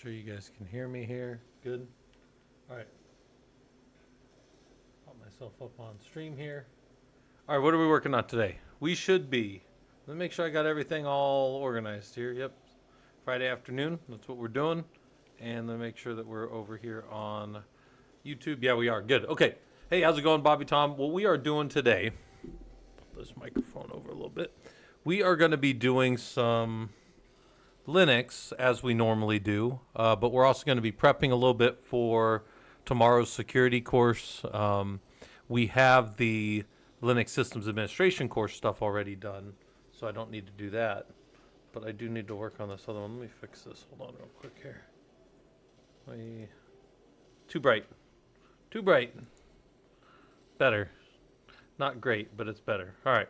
sure you guys can hear me here. Good. All right. Put myself up on stream here. All right, what are we working on today? We should be. Let me make sure I got everything all organized here. Yep. Friday afternoon. That's what we're doing. And then make sure that we're over here on YouTube. Yeah, we are. Good. Okay. Hey, how's it going, Bobby Tom? What we are doing today, put this microphone over a little bit. We are going to be doing some Linux as we normally do, but we're also going to be prepping a little bit for tomorrow's security course. We have the Linux Systems Administration course stuff already done, so I don't need to do that. But I do need to work on this other one. Let me fix this. Hold on real quick here. Too bright. Too bright. Better. Not great, but it's better. All right.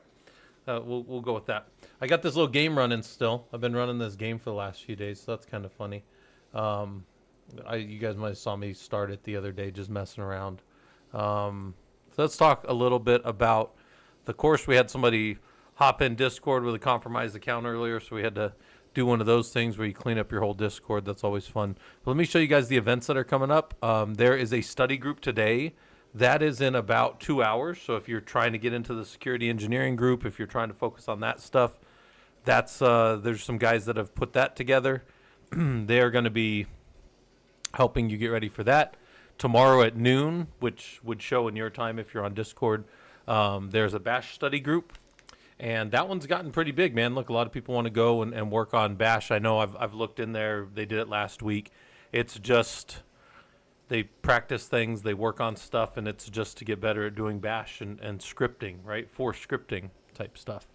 We'll go with that. I got this little game running still. I've been running this game for the last few days, so that's kind of funny. You guys might have saw me start it the other day, just messing around. So let's talk a little bit about the course. We had somebody hop in Discord with a compromised account earlier, so we had to do one of those things where you clean up your whole Discord. That's always fun. But let me show you guys the events that are coming up. There is a study group today. That is in about 2 hours. So if you're trying to get into the security engineering group, if you're trying to focus on that stuff, that's there's some guys that have put that together. They are going to be helping you get ready for that. Tomorrow at noon, which would show in your time if you're on Discord, there's a Bash study group. And that one's gotten pretty big, man. Look, a lot of people want to go and work on Bash. I know I've looked in there. They did it last week. It's just they practice things, they work on stuff, and it's just to get better at doing Bash and scripting, right? For scripting type stuff.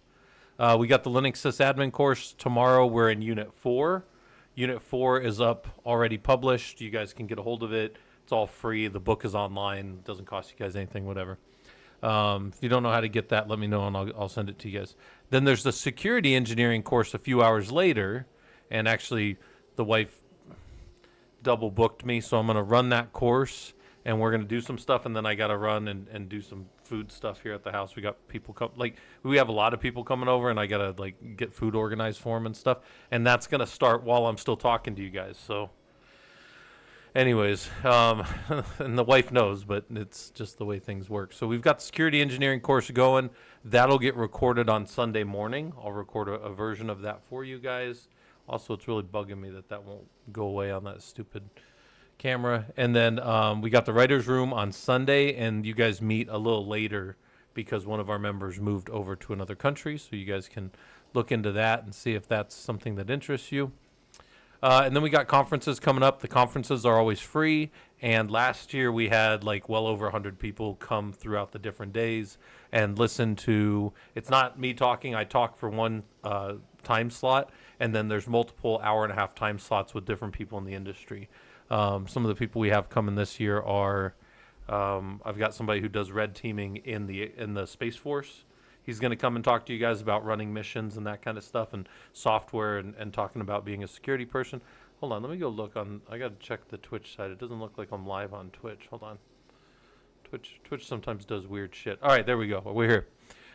We got the Linux sysadmin course tomorrow. We're in Unit 4. Unit 4 is up, already published. You guys can get a hold of it. It's all free. The book is online. It doesn't cost you guys anything, whatever. If you don't know how to get that, let me know, and I'll send it to you guys. Then there's the security engineering course a few hours later, and actually the wife double booked me, so I'm going to run that course, and we're going to do some stuff, and then I got to run and do some food stuff here at the house. We got people come, like we have a lot of people coming over, and I got to like get food organized for them and stuff, and that's going to start while I'm still talking to you guys. So anyways, and the wife knows, but it's just the way things work. So we've got the security engineering course going. That'll get recorded on Sunday morning. I'll record a version of that for you guys. Also, it's really bugging me that won't go away on that stupid camera. And then we got the writer's room on Sunday, and you guys meet a little later because one of our members moved over to another country. So you guys can look into that and see if that's something that interests you. And then we got conferences coming up. The conferences are always free. And last year we had like well over 100 people come throughout the different days and listen to, it's not me talking. I talk for one time slot. And then there's multiple hour-and-a-half time slots with different people in the industry. Some of the people we have coming this year are, I've got somebody who does red teaming in the Space Force. He's going to come and talk to you guys about running missions and that kind of stuff and software and talking about being a security person. Hold on, let me go look on. I got to check the Twitch side. It doesn't look like I'm live on Twitch. Hold on. Twitch sometimes does weird shit. All right, there we go. We're here.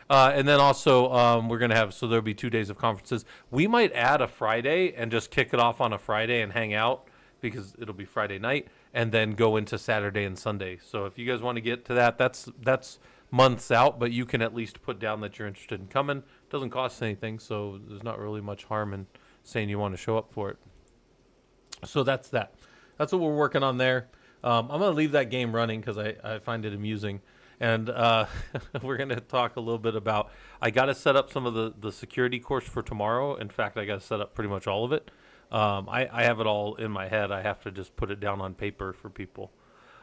And then also we're going to have, so there'll be 2 days of conferences. We might add a Friday and just kick it off on a Friday and hang out because it'll be Friday night and then go into Saturday and Sunday. So if you guys want to get to that, that's months out, but you can at least put down that you're interested in coming. It doesn't cost anything, so there's not really much harm in saying you want to show up for it. So that's that. That's what we're working on there. I'm going to leave that game running because I find it amusing. And we're going to talk a little bit about, I got to set up some of the security course for tomorrow. In fact, I got to set up pretty much all of it. I have it all in my head. I have to just put it down on paper for people.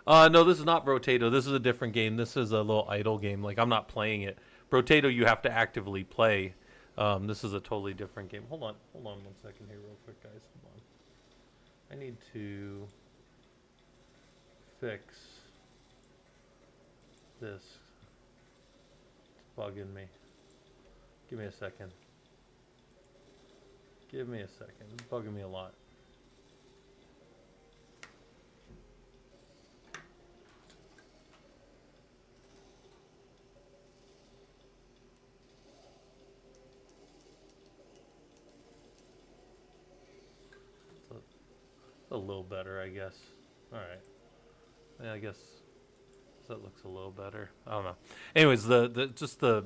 No, this is not Brotato. This is a different game. This is a little idle game. Like, I'm not playing it. Brotato, you have to actively play. This is a totally different game. Hold on 1 second here real quick, guys. Hold on. I need to fix this. It's bugging me. Give me a second. It's bugging me a lot. A little better, I guess. All right. Yeah, I guess that looks a little better. I don't know. Anyways, the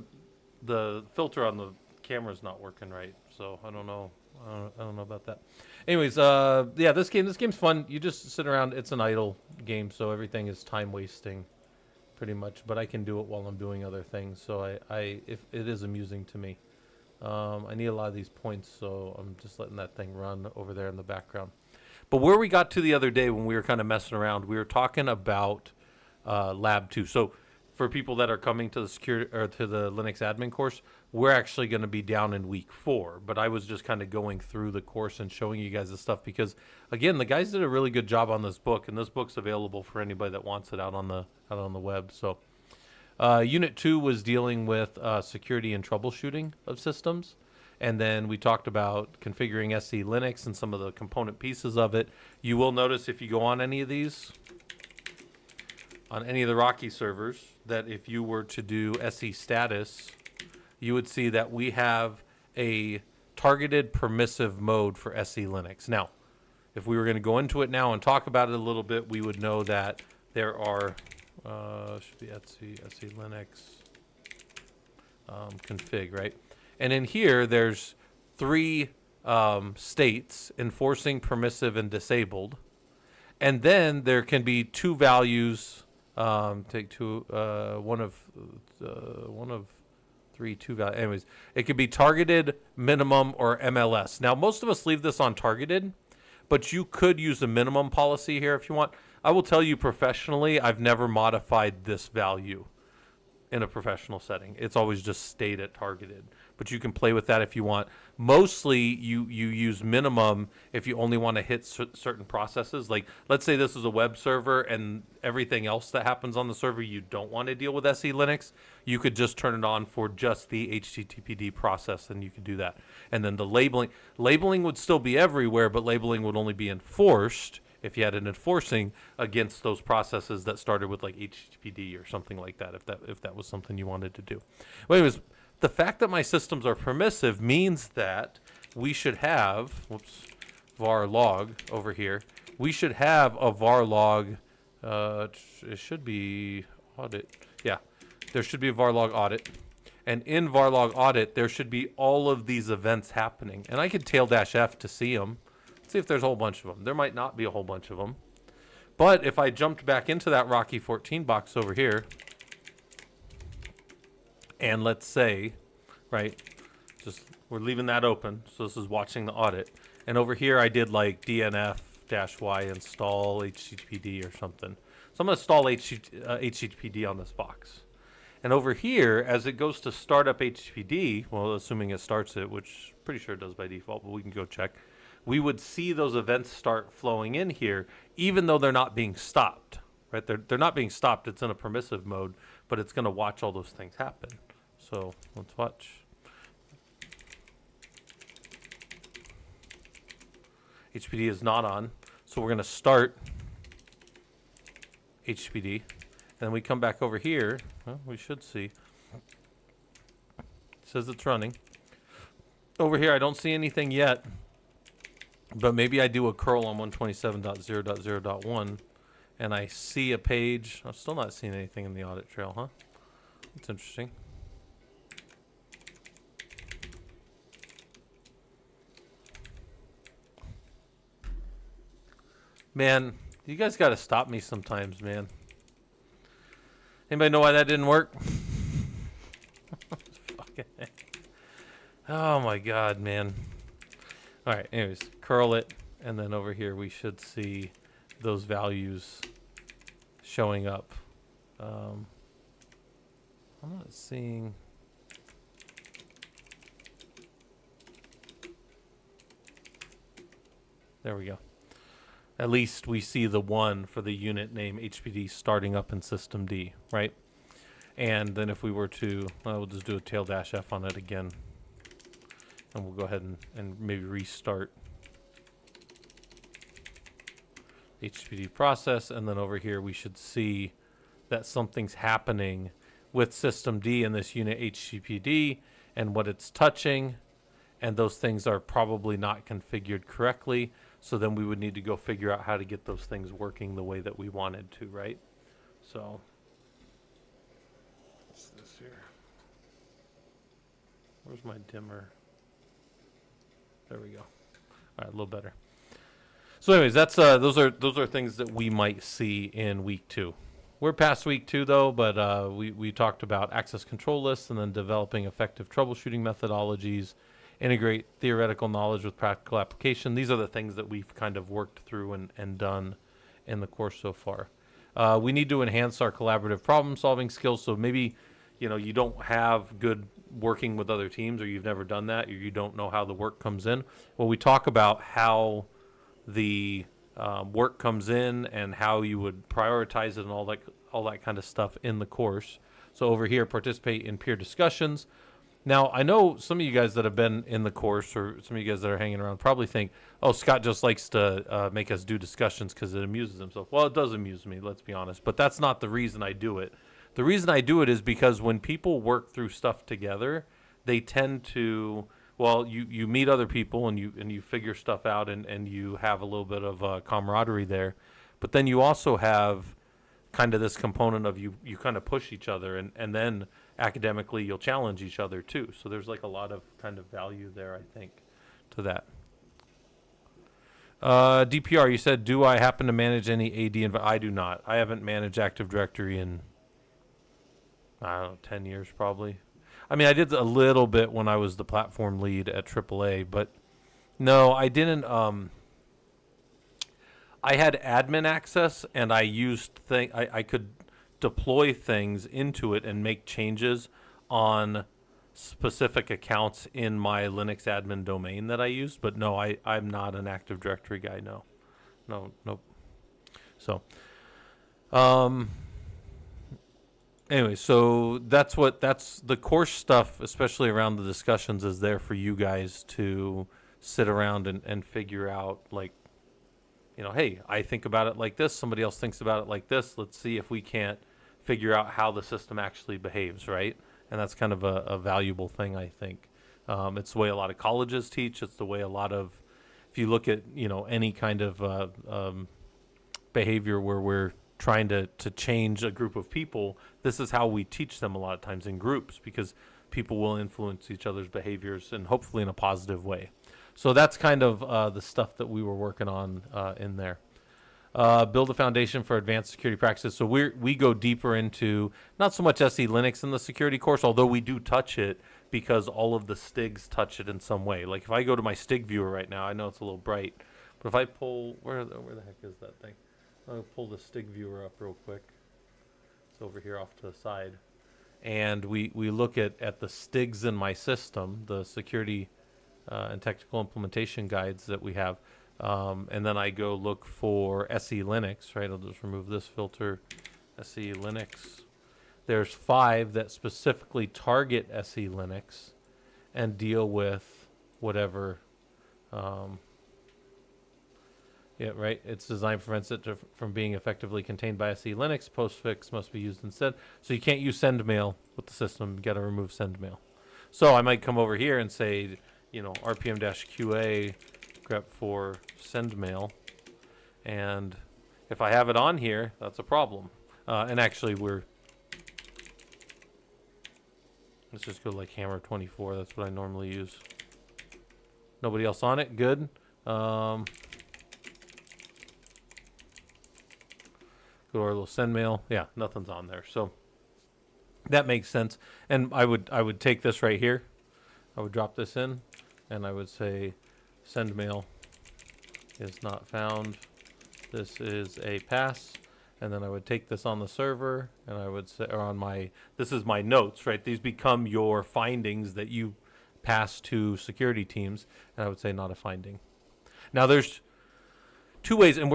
filter on the camera's not working right, so I don't know. I don't know about that. Anyways, yeah, this game's fun. You just sit around. It's an idle game, so everything is time wasting, pretty much. But I can do it while I'm doing other things. So if it is amusing to me. I need a lot of these points, so I'm just letting that thing run over there in the background. But where we got to the other day when we were kind of messing around, we were talking about Lab 2. So for people that are coming to the security or to the Linux admin course, we're actually going to be down in week 4. But I was just kind of going through the course and showing you guys the stuff because, again, the guys did a really good job on this book, and this book's available for anybody that wants it out on the web. So Unit 2 was dealing with security and troubleshooting of systems. And then we talked about configuring SE Linux and some of the component pieces of it. You will notice if you go on any of these, on any of the Rocky servers, that if you were to do SE status, you would see that we have a targeted permissive mode for SE Linux. Now, if we were going to go into it now and talk about it a little bit, we would know that there are, should be SE Linux config, right? And in here, there's 3 states, enforcing, permissive, and disabled. And then there can be 2 values. Take 2, one of 3, 2 values. Anyways, it could be targeted, minimum, or MLS. Now, most of us leave this on targeted, but you could use the minimum policy here if you want. I will tell you professionally, I've never modified this value in a professional setting. It's always just stayed at targeted. But you can play with that if you want. Mostly, you use minimum if you only want to hit certain processes. Like, let's say this is a web server and everything else that happens on the server you don't want to deal with SE Linux. You could just turn it on for just the HTTPD process, and you could do that. And then the labeling would still be everywhere, but labeling would only be enforced if you had an enforcing against those processes that started with like HTTPD or something like that, if that was something you wanted to do. Well, anyways, the fact that my systems are permissive means that we should have, var log over here. We should have a var log. It should be audit. Yeah, there should be a var log audit. And in var log audit, there should be all of these events happening. And I could tail-F to see them. See if there's a whole bunch of them. There might not be a whole bunch of them. But if I jumped back into that Rocky 14 box over here, and let's say, right, just we're leaving that open. So this is watching the audit. And over here I did like DNF-Y install HTTPD or something. So I'm going to install HTTPD on this box. And over here, as it goes to start up HTTPD, well, assuming it starts it, which pretty sure it does by default, but we can go check. We would see those events start flowing in here, even though they're not being stopped, right? They're not being stopped. It's in a permissive mode, but it's going to watch all those things happen. So let's watch. HTTPD is not on, so we're going to start HTTPD, and then we come back over here. Well, we should see. It says it's running. Over here, I don't see anything yet. But maybe I do a curl on 127.0.0.1 and I see a page. I'm still not seeing anything in the audit trail, huh? That's interesting. Man, you guys got to stop me sometimes, man. Anybody know why that didn't work? Fucking heck. Oh my God, man. All right, anyways, curl it, and then over here we should see those values showing up. I'm not seeing... There we go. At least we see the 1 for the unit name HPD starting up in systemd, right? And then if we were to, we'll just do a tail-F on it again. And we'll go ahead and maybe restart HTTPD process. And then over here, we should see that something's happening with systemd in this unit HTTPD and what it's touching. And those things are probably not configured correctly. So then we would need to go figure out how to get those things working the way that we wanted to, right? So, what's this here? Where's my dimmer? There we go. All right, a little better. So anyways, that's those are things that we might see in week 2. We're past week 2 though, but we talked about access control lists and then developing effective troubleshooting methodologies, integrate theoretical knowledge with practical application. These are the things that we've kind of worked through and done in the course so far. We need to enhance our collaborative problem solving skills. So maybe, you don't have good working with other teams, or you've never done that, or you don't know how the work comes in. Well, we talk about how the work comes in and how you would prioritize it and all that kind of stuff in the course. So over here, participate in peer discussions. Now, I know some of you guys that have been in the course, or some of you guys that are hanging around, probably think, oh, Scott just likes to make us do discussions because it amuses himself. Well, it does amuse me, let's be honest, but that's not the reason I do it. The reason I do it is because when people work through stuff together, they tend to, well, you meet other people and you figure stuff out and you have a little bit of camaraderie there. But then you also have kind of this component of you kind of push each other, and then academically you'll challenge each other too. So there's like a lot of kind of value there, I think, to that. DPR, you said, do I happen to manage any AD? I do not. I haven't managed Active Directory in, I don't know, 10 years probably. I mean, I did a little bit when I was the platform lead at AAA, but no, I didn't. I had admin access, and I used I could deploy things into it and make changes on specific accounts in my Linux admin domain that I used. But no, I'm not an Active Directory guy. No. Nope. So, anyway, so that's the course stuff, especially around the discussions, is there for you guys to sit around and figure out, like, hey, I think about it like this, somebody else thinks about it like this, let's see if we can't figure out how the system actually behaves, right? And that's kind of a valuable thing, I think. It's the way a lot of colleges teach. It's the way a lot of, if you look at, any kind of behavior where we're trying to change a group of people, this is how we teach them a lot of times in groups, because people will influence each other's behaviors, and hopefully in a positive way. So that's kind of the stuff that we were working on in there. Build a foundation for advanced security practices. So we go deeper into not so much SE Linux in the security course, although we do touch it because all of the STIGs touch it in some way. Like if I go to my STIG viewer right now, I know it's a little bright, but if I pull, where the heck is that thing? I'll pull the STIG viewer up real quick. It's over here off to the side. And we look at the STIGs in my system, the security and technical implementation guides that we have. And then I go look for SE Linux, right? I'll just remove this filter, SE Linux. There's 5 that specifically target SE Linux and deal with whatever. Yeah, right. It's designed prevents it from being effectively contained by SE Linux. Postfix must be used instead. So you can't use sendmail with the system. You got to remove sendmail. So I might come over here and say, RPM-QA grep for sendmail, and if I have it on here, that's a problem. And actually, let's just go like hammer 24. That's what I normally use. Nobody else on it. Good. Go to our little sendmail. Yeah, nothing's on there. So that makes sense. And I would take this right here. I would drop this in, and I would say sendmail is not found. This is a pass. And then I would take this on the server, and I would say, or on my, this is my notes, right? These become your findings that you pass to security teams, and I would say not a finding. Now there's 2 ways, and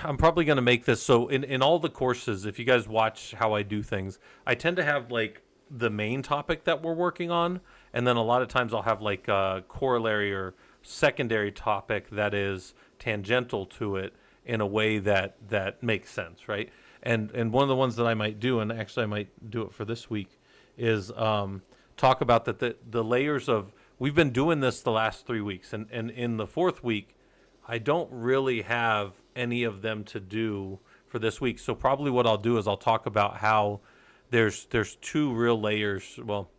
I'm probably gonna make this, so in all the courses, if you guys watch how I do things, I tend to have like the main topic that we're working on, and then a lot of times I'll have like a corollary or secondary topic that is tangential to it in a way that makes sense, right? And one of the ones that I might do, and actually I might do it for this week, is talk about that the layers of, we've been doing this the last 3 weeks, and in the 4th week, I don't really have any of them to do for this week. So probably what I'll do is I'll talk about how there's two real layers. Well,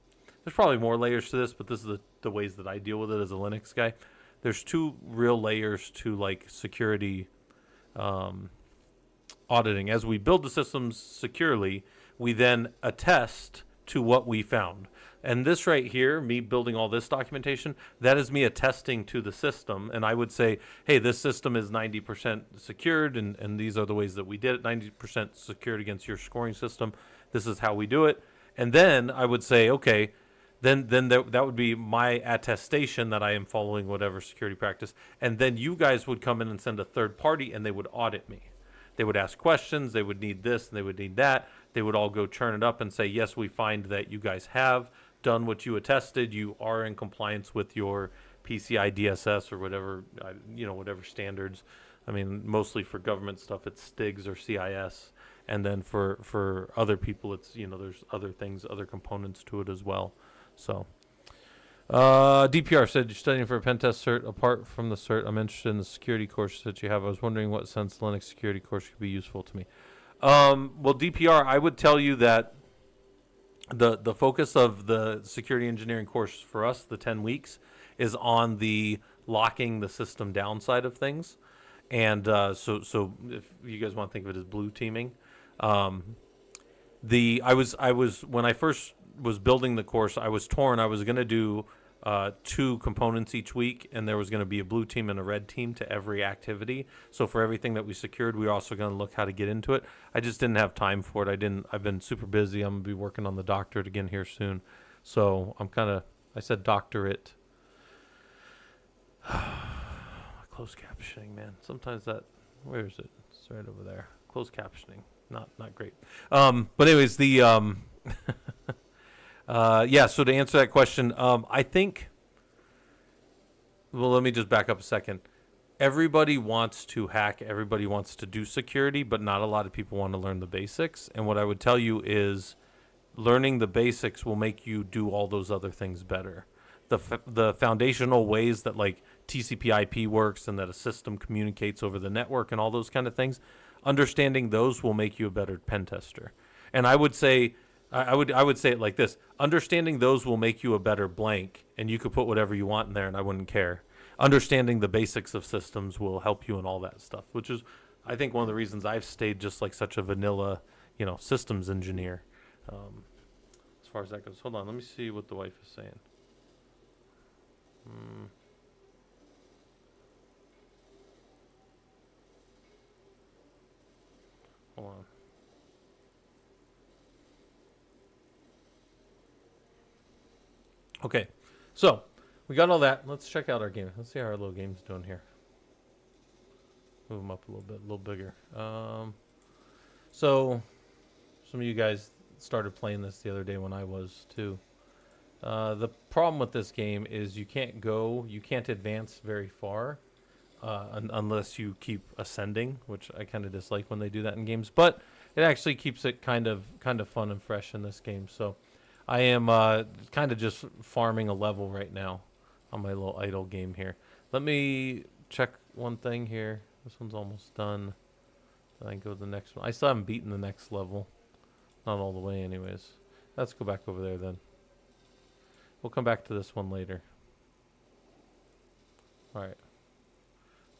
there's probably more layers to this, but this is the ways that I deal with it as a Linux guy. There's two real layers to like security auditing. As we build the systems securely, we then attest to what we found. And this right here, me building all this documentation, that is me attesting to the system. And I would say, hey, this system is 90% secured, and these are the ways that we did it, 90% secured against your scoring system. This is how we do it. And then I would say, okay, then that would be my attestation that I am following whatever security practice. And then you guys would come in and send a third party, and they would audit me. They would ask questions. They would need this, and they would need that. They would all go churn it up and say, yes, we find that you guys have done what you attested. You are in compliance with your PCI DSS or whatever, whatever standards. I mean, mostly for government stuff, it's STIGs or CIS. And then for other people, it's, there's other things, other components to it as well. So, DPR said, you're studying for a pen test cert. Apart from the cert, I'm interested in the security course that you have. I was wondering what sense Linux security course could be useful to me. Well, DPR, I would tell you that the focus of the security engineering course for us, the 10 weeks, is on the locking the system down side of things. And so if you guys want to think of it as blue teaming, I was when I first was building the course, I was torn. I was going to do 2 components each week, and there was going to be a blue team and a red team to every activity. So for everything that we secured, we were also going to look how to get into it. I just didn't have time for it. I've been super busy. I'm going to be working on the doctorate again here soon. So I said doctorate. Closed captioning, man. Sometimes where is it? It's right over there. Closed captioning. Not great. But anyways, so to answer that question, I think, well, let me just back up a second. Everybody wants to hack. Everybody wants to do security, but not a lot of people want to learn the basics. And what I would tell you is learning the basics will make you do all those other things better. The foundational ways that like TCP IP works and that a system communicates over the network and all those kind of things, understanding those will make you a better pen tester. And I would say, I would say it like this: understanding those will make you a better blank, and you could put whatever you want in there, and I wouldn't care. Understanding the basics of systems will help you in all that stuff, which is, I think, one of the reasons I've stayed just like such a vanilla, systems engineer. As far as that goes, hold on, let me see what the wife is saying. Hold on. Okay, so we got all that. Let's check out our game. Let's see how our little game's doing here. Move them up a little bigger. So some of you guys started playing this the other day when I was too. The problem with this game is you can't advance very far unless you keep ascending, which I kind of dislike when they do that in games. But it actually keeps it kind of fun and fresh in this game. So I am kind of just farming a level right now on my little idle game here. Let me check one thing here. This one's almost done. Then I go to the next one. I still haven't beaten the next level. Not all the way anyways. Let's go back over there then. We'll come back to this one later. Alright.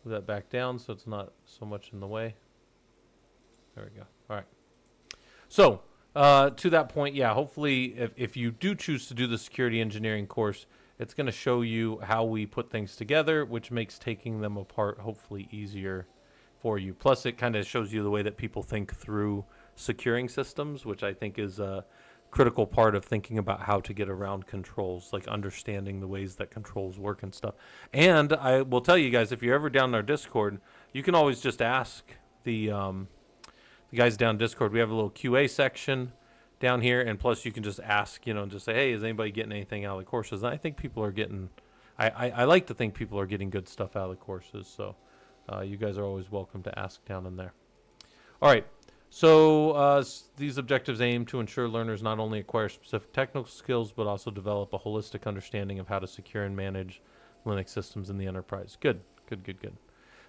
Move that back down so it's not so much in the way. There we go. Alright. So, to that point, yeah, hopefully if you do choose to do the security engineering course, it's going to show you how we put things together, which makes taking them apart hopefully easier for you. Plus, it kind of shows you the way that people think through securing systems, which I think is a critical part of thinking about how to get around controls, like understanding the ways that controls work and stuff. And I will tell you guys, if you're ever down in our Discord, you can always just ask the guys down Discord. We have a little QA section down here, and plus you can just ask, and just say, hey, is anybody getting anything out of the courses? And I think people are getting, I like to think people are getting good stuff out of the courses, so you guys are always welcome to ask down in there. All right, so these objectives aim to ensure learners not only acquire specific technical skills, but also develop a holistic understanding of how to secure and manage Linux systems in the enterprise. Good.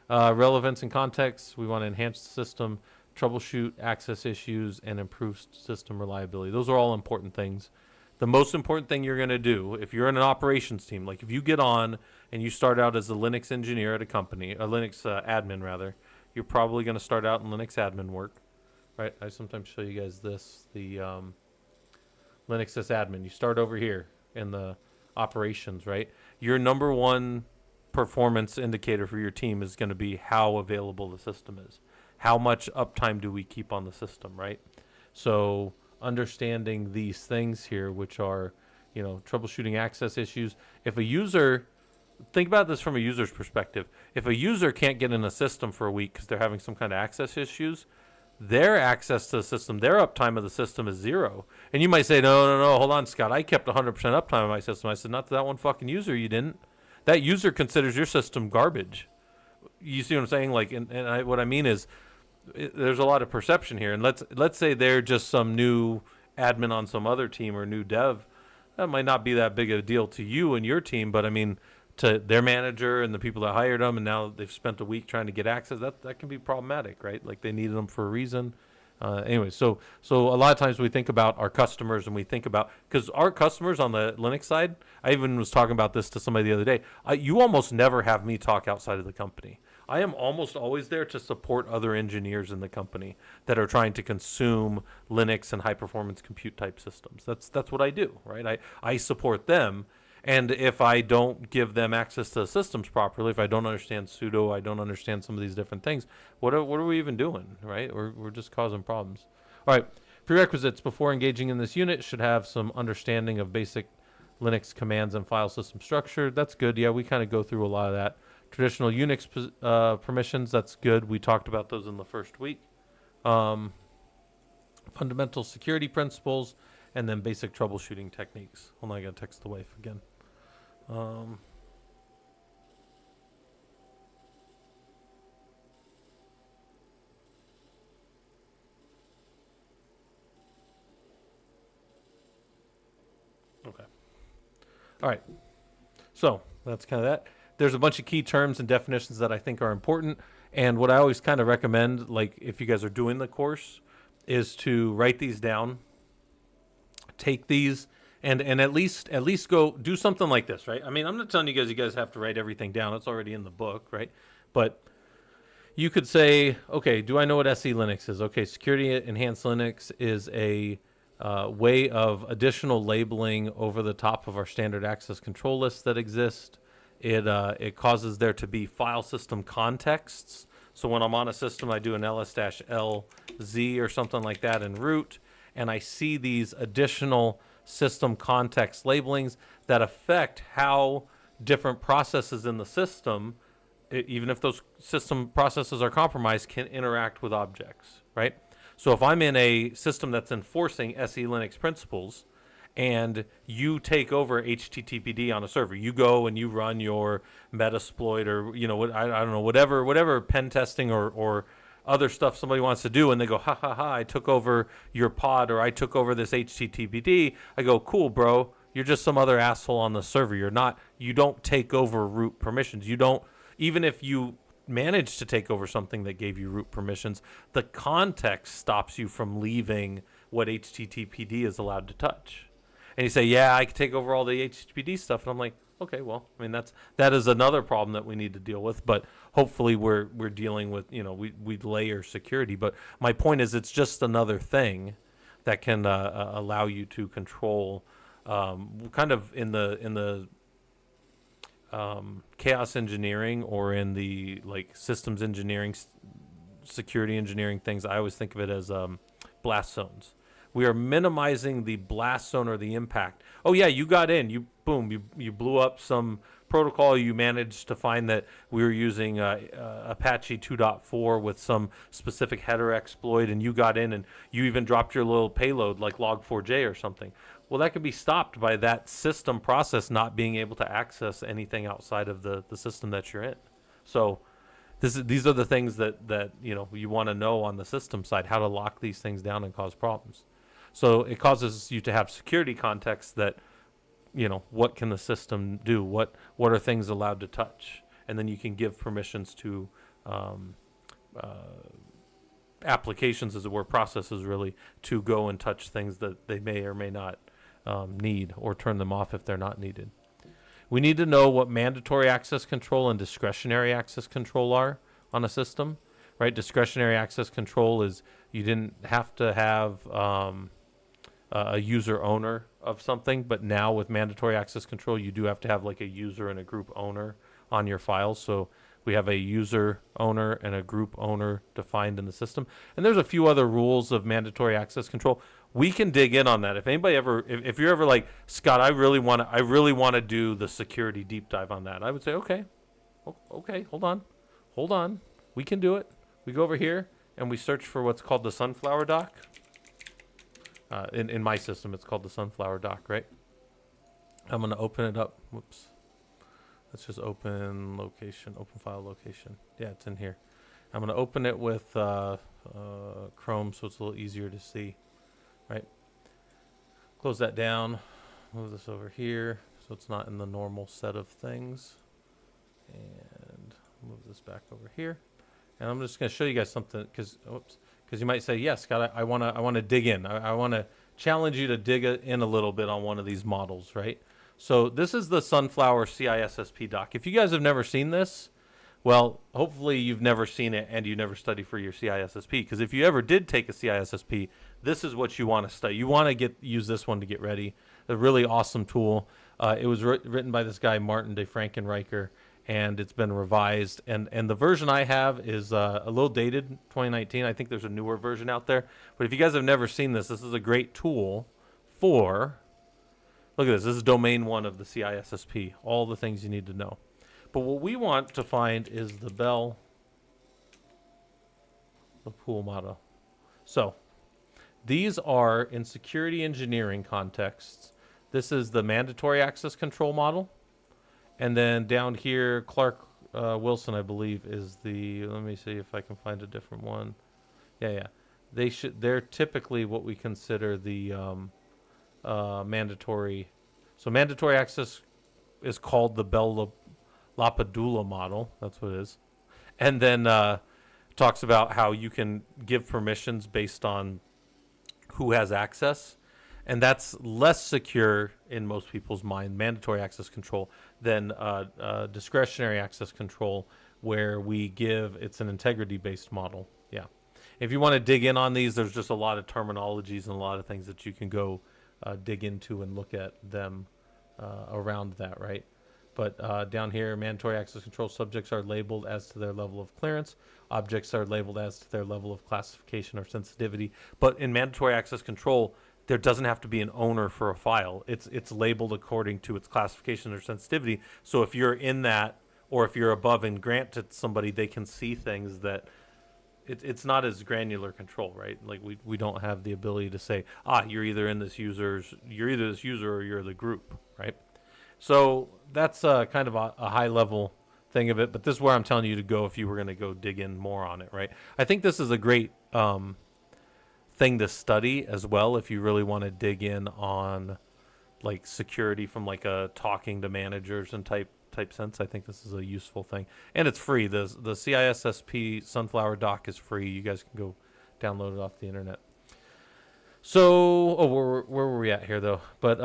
Relevance and context. We want to enhance the system, troubleshoot access issues, and improve system reliability. Those are all important things. The most important thing you're going to do if you're in an operations team, like if you get on and you start out as a Linux engineer at a company, a Linux admin rather, you're probably going to start out in Linux admin work, right? I sometimes show you guys this, the Linux sysadmin. You start over here in the operations, right? Your number one performance indicator for your team is going to be how available the system is. How much uptime do we keep on the system, right? So understanding these things here, which are, troubleshooting access issues. If a user, think about this from a user's perspective. If a user can't get in a system for a week because they're having some kind of access issues, their access to the system, their uptime of the system is 0. And you might say, no, hold on, Scott. I kept 100% uptime on my system. I said, not to that one fucking user, you didn't. That user considers your system garbage. You see what I'm saying? Like, what I mean is, there's a lot of perception here. And let's say they're just some new admin on some other team or new dev. That might not be that big of a deal to you and your team, but I mean, to their manager and the people that hired them, and now they've spent a week trying to get access, that can be problematic, right? Like they needed them for a reason. Anyway, so a lot of times we think about our customers and we think about, because our customers on the Linux side, I even was talking about this to somebody the other day, you almost never have me talk outside of the company. I am almost always there to support other engineers in the company that are trying to consume Linux and high performance compute type systems. That's what I do, right? I support them. And if I don't give them access to the systems properly, if I don't understand sudo, I don't understand some of these different things, what are we even doing, right? We're just causing problems. All right, prerequisites before engaging in this unit should have some understanding of basic Linux commands and file system structure. That's good. Yeah, we kind of go through a lot of that. Traditional Unix permissions, that's good. We talked about those in the first week. Fundamental security principles, and then basic troubleshooting techniques. Hold on, I got to text the wife again. Okay. All right. So that's kind of that. There's a bunch of key terms and definitions that I think are important. And what I always kind of recommend, like if you guys are doing the course, is to write these down, take these, and at least go do something like this, right? I mean, I'm not telling you guys have to write everything down. It's already in the book, right? But you could say, okay, do I know what SE Linux is? Okay, Security Enhanced Linux is a way of additional labeling over the top of our standard access control lists that exist. It causes there to be file system contexts. So when I'm on a system, I do an ls-lz or something like that in root, and I see these additional system context labelings that affect how different processes in the system, even if those system processes are compromised, can interact with objects, right? So if I'm in a system that's enforcing SE Linux principles, and you take over HTTPD on a server, you go and you run your Metasploit or I don't know, whatever pen testing or other stuff somebody wants to do, and they go, ha ha ha, I took over your pod, or I took over this HTTPD. I go, cool, bro, you're just some other asshole on the server. You don't take over root permissions. You don't, even if you manage to take over something that gave you root permissions, the context stops you from leaving what HTTPD is allowed to touch. And you say, yeah, I can take over all the HTTPD stuff. And I'm like, okay, well, I mean, that is another problem that we need to deal with. But hopefully we're dealing with, we layer security. But my point is, it's just another thing that can allow you to control kind of in the chaos engineering, or in the like systems engineering, security engineering things. I always think of it as blast zones. We are minimizing the blast zone or the impact. Oh yeah, you got in, you blew up some protocol. You managed to find that we were using Apache 2.4 with some specific header exploit, and you got in and you even dropped your little payload like log4j or something. Well, that could be stopped by that system process not being able to access anything outside of the system that you're in. So these are the things that you want to know on the system side, how to lock these things down and cause problems. So it causes you to have security context that, what can the system do? What are things allowed to touch? And then you can give permissions to um, applications, as it were, processes really, to go and touch things that they may or may not need, or turn them off if they're not needed. We need to know what mandatory access control and discretionary access control are on a system, right? Discretionary access control is you didn't have to have a user owner of something, but now with mandatory access control, you do have to have like a user and a group owner on your files. So we have a user owner and a group owner defined in the system. And there's a few other rules of mandatory access control. We can dig in on that. If anybody ever, if you're ever like, Scott, I really want to do the security deep dive on that, I would say, okay, hold on. We can do it. We go over here and we search for what's called the Sunflower doc. In my system, it's called the Sunflower doc, right? I'm going to open it up. Whoops. Let's just open file location. Yeah, it's in here. I'm going to open it with Chrome so it's a little easier to see, right? Close that down. Move this over here so it's not in the normal set of things. And move this back over here. And I'm just going to show you guys something because you might say, yes, Scott, I want to dig in. I want to challenge you to dig in a little bit on one of these models, right? So this is the Sunflower CISSP doc. If you guys have never seen this, well, hopefully you've never seen it and you never study for your CISSP. Because if you ever did take a CISSP, this is what you want to study. You want to use this one to get ready. A really awesome tool. It was written by this guy, Martin de Frankenreicher, and it's been revised. And the version I have is a little dated, 2019. I think there's a newer version out there. But if you guys have never seen this, this is a great tool for... Look at this. This is domain 1 of the CISSP. All the things you need to know. But what we want to find is the Bell pool model. So these are, in security engineering contexts, this is the mandatory access control model. And then down here, Clark Wilson, I believe, is the... Let me see if I can find a different one. Yeah. They're typically what we consider the... mandatory. So mandatory access is called the Bell Lapadula model. That's what it is. And then talks about how you can give permissions based on who has access. And that's less secure in most people's mind, mandatory access control, than discretionary access control, where it's an integrity-based model. Yeah. If you want to dig in on these, there's just a lot of terminologies and a lot of things that you can go dig into and look at them around that, right? But down here, mandatory access control subjects are labeled as to their level of clearance. Objects are labeled as to their level of classification or sensitivity. But in mandatory access control, there doesn't have to be an owner for a file. It's labeled according to its classification or sensitivity. So if you're in that, or if you're above and grant to somebody, they can see things that... It's not as granular control, right? Like we don't have the ability to say, you're either this user or you're the group, right? So that's kind of a high level thing of it, but this is where I'm telling you to go if you were going to go dig in more on it, right? I think this is a great thing to study as well if you really want to dig in on like security from like a talking to managers and type sense. I think this is a useful thing, and it's free. The CISSP Sunflower doc is free. You guys can go download it off the internet. So, where were we at here though? But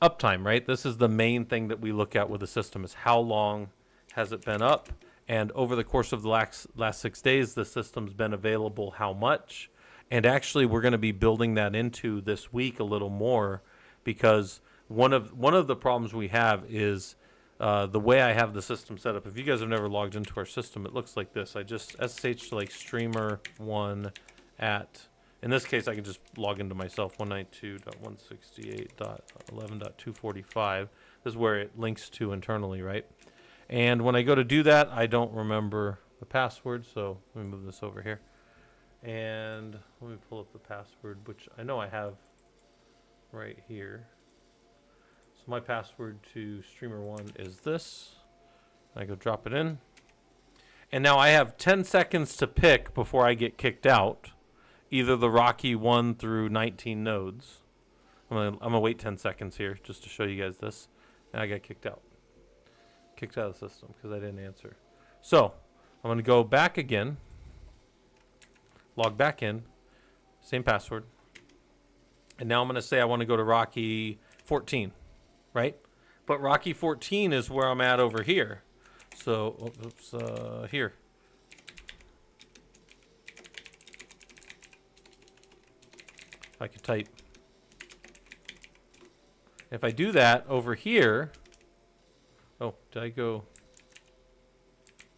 uptime, right? This is the main thing that we look at with the system: is how long has it been up, and over the course of the last 6 days, the system's been available how much. And actually, we're going to be building that into this week a little more, because one of the problems we have is the way I have the system set up. If you guys have never logged into our system, it looks like this. I just SSH to like streamer1 at, in this case, I can just log into myself, 192.168.11.245. This is where it links to internally, right? And when I go to do that, I don't remember the password, so let me move this over here. And let me pull up the password, which I know I have right here. So my password to streamer1 is this. I go drop it in. And now I have 10 seconds to pick before I get kicked out. Either the Rocky 1 through 19 nodes. I'm gonna wait 10 seconds here just to show you guys this. And I got kicked out. Kicked out of the system because I didn't answer. So I'm going to go back again, log back in, same password. And now I'm going to say I want to go to Rocky 14, right? But Rocky 14 is where I'm at over here. So, oops, here. I could type. If I do that over here, oh, did I go?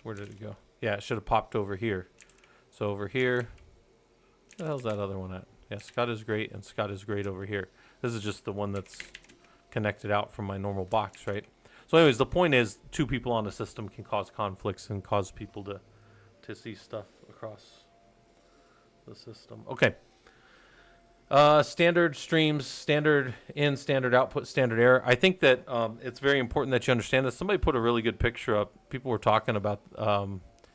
Where did it go? Yeah, it should have popped over here. So over here, where the hell's that other one at? Yeah, Scott is great, and Scott is great over here. This is just the one that's connected out from my normal box, right? So anyways, the point is 2 people on a system can cause conflicts and cause people to see stuff across the system. Okay. Standard streams, standard in, standard output, standard error. I think that it's very important that you understand this. Somebody put a really good picture up. People were talking about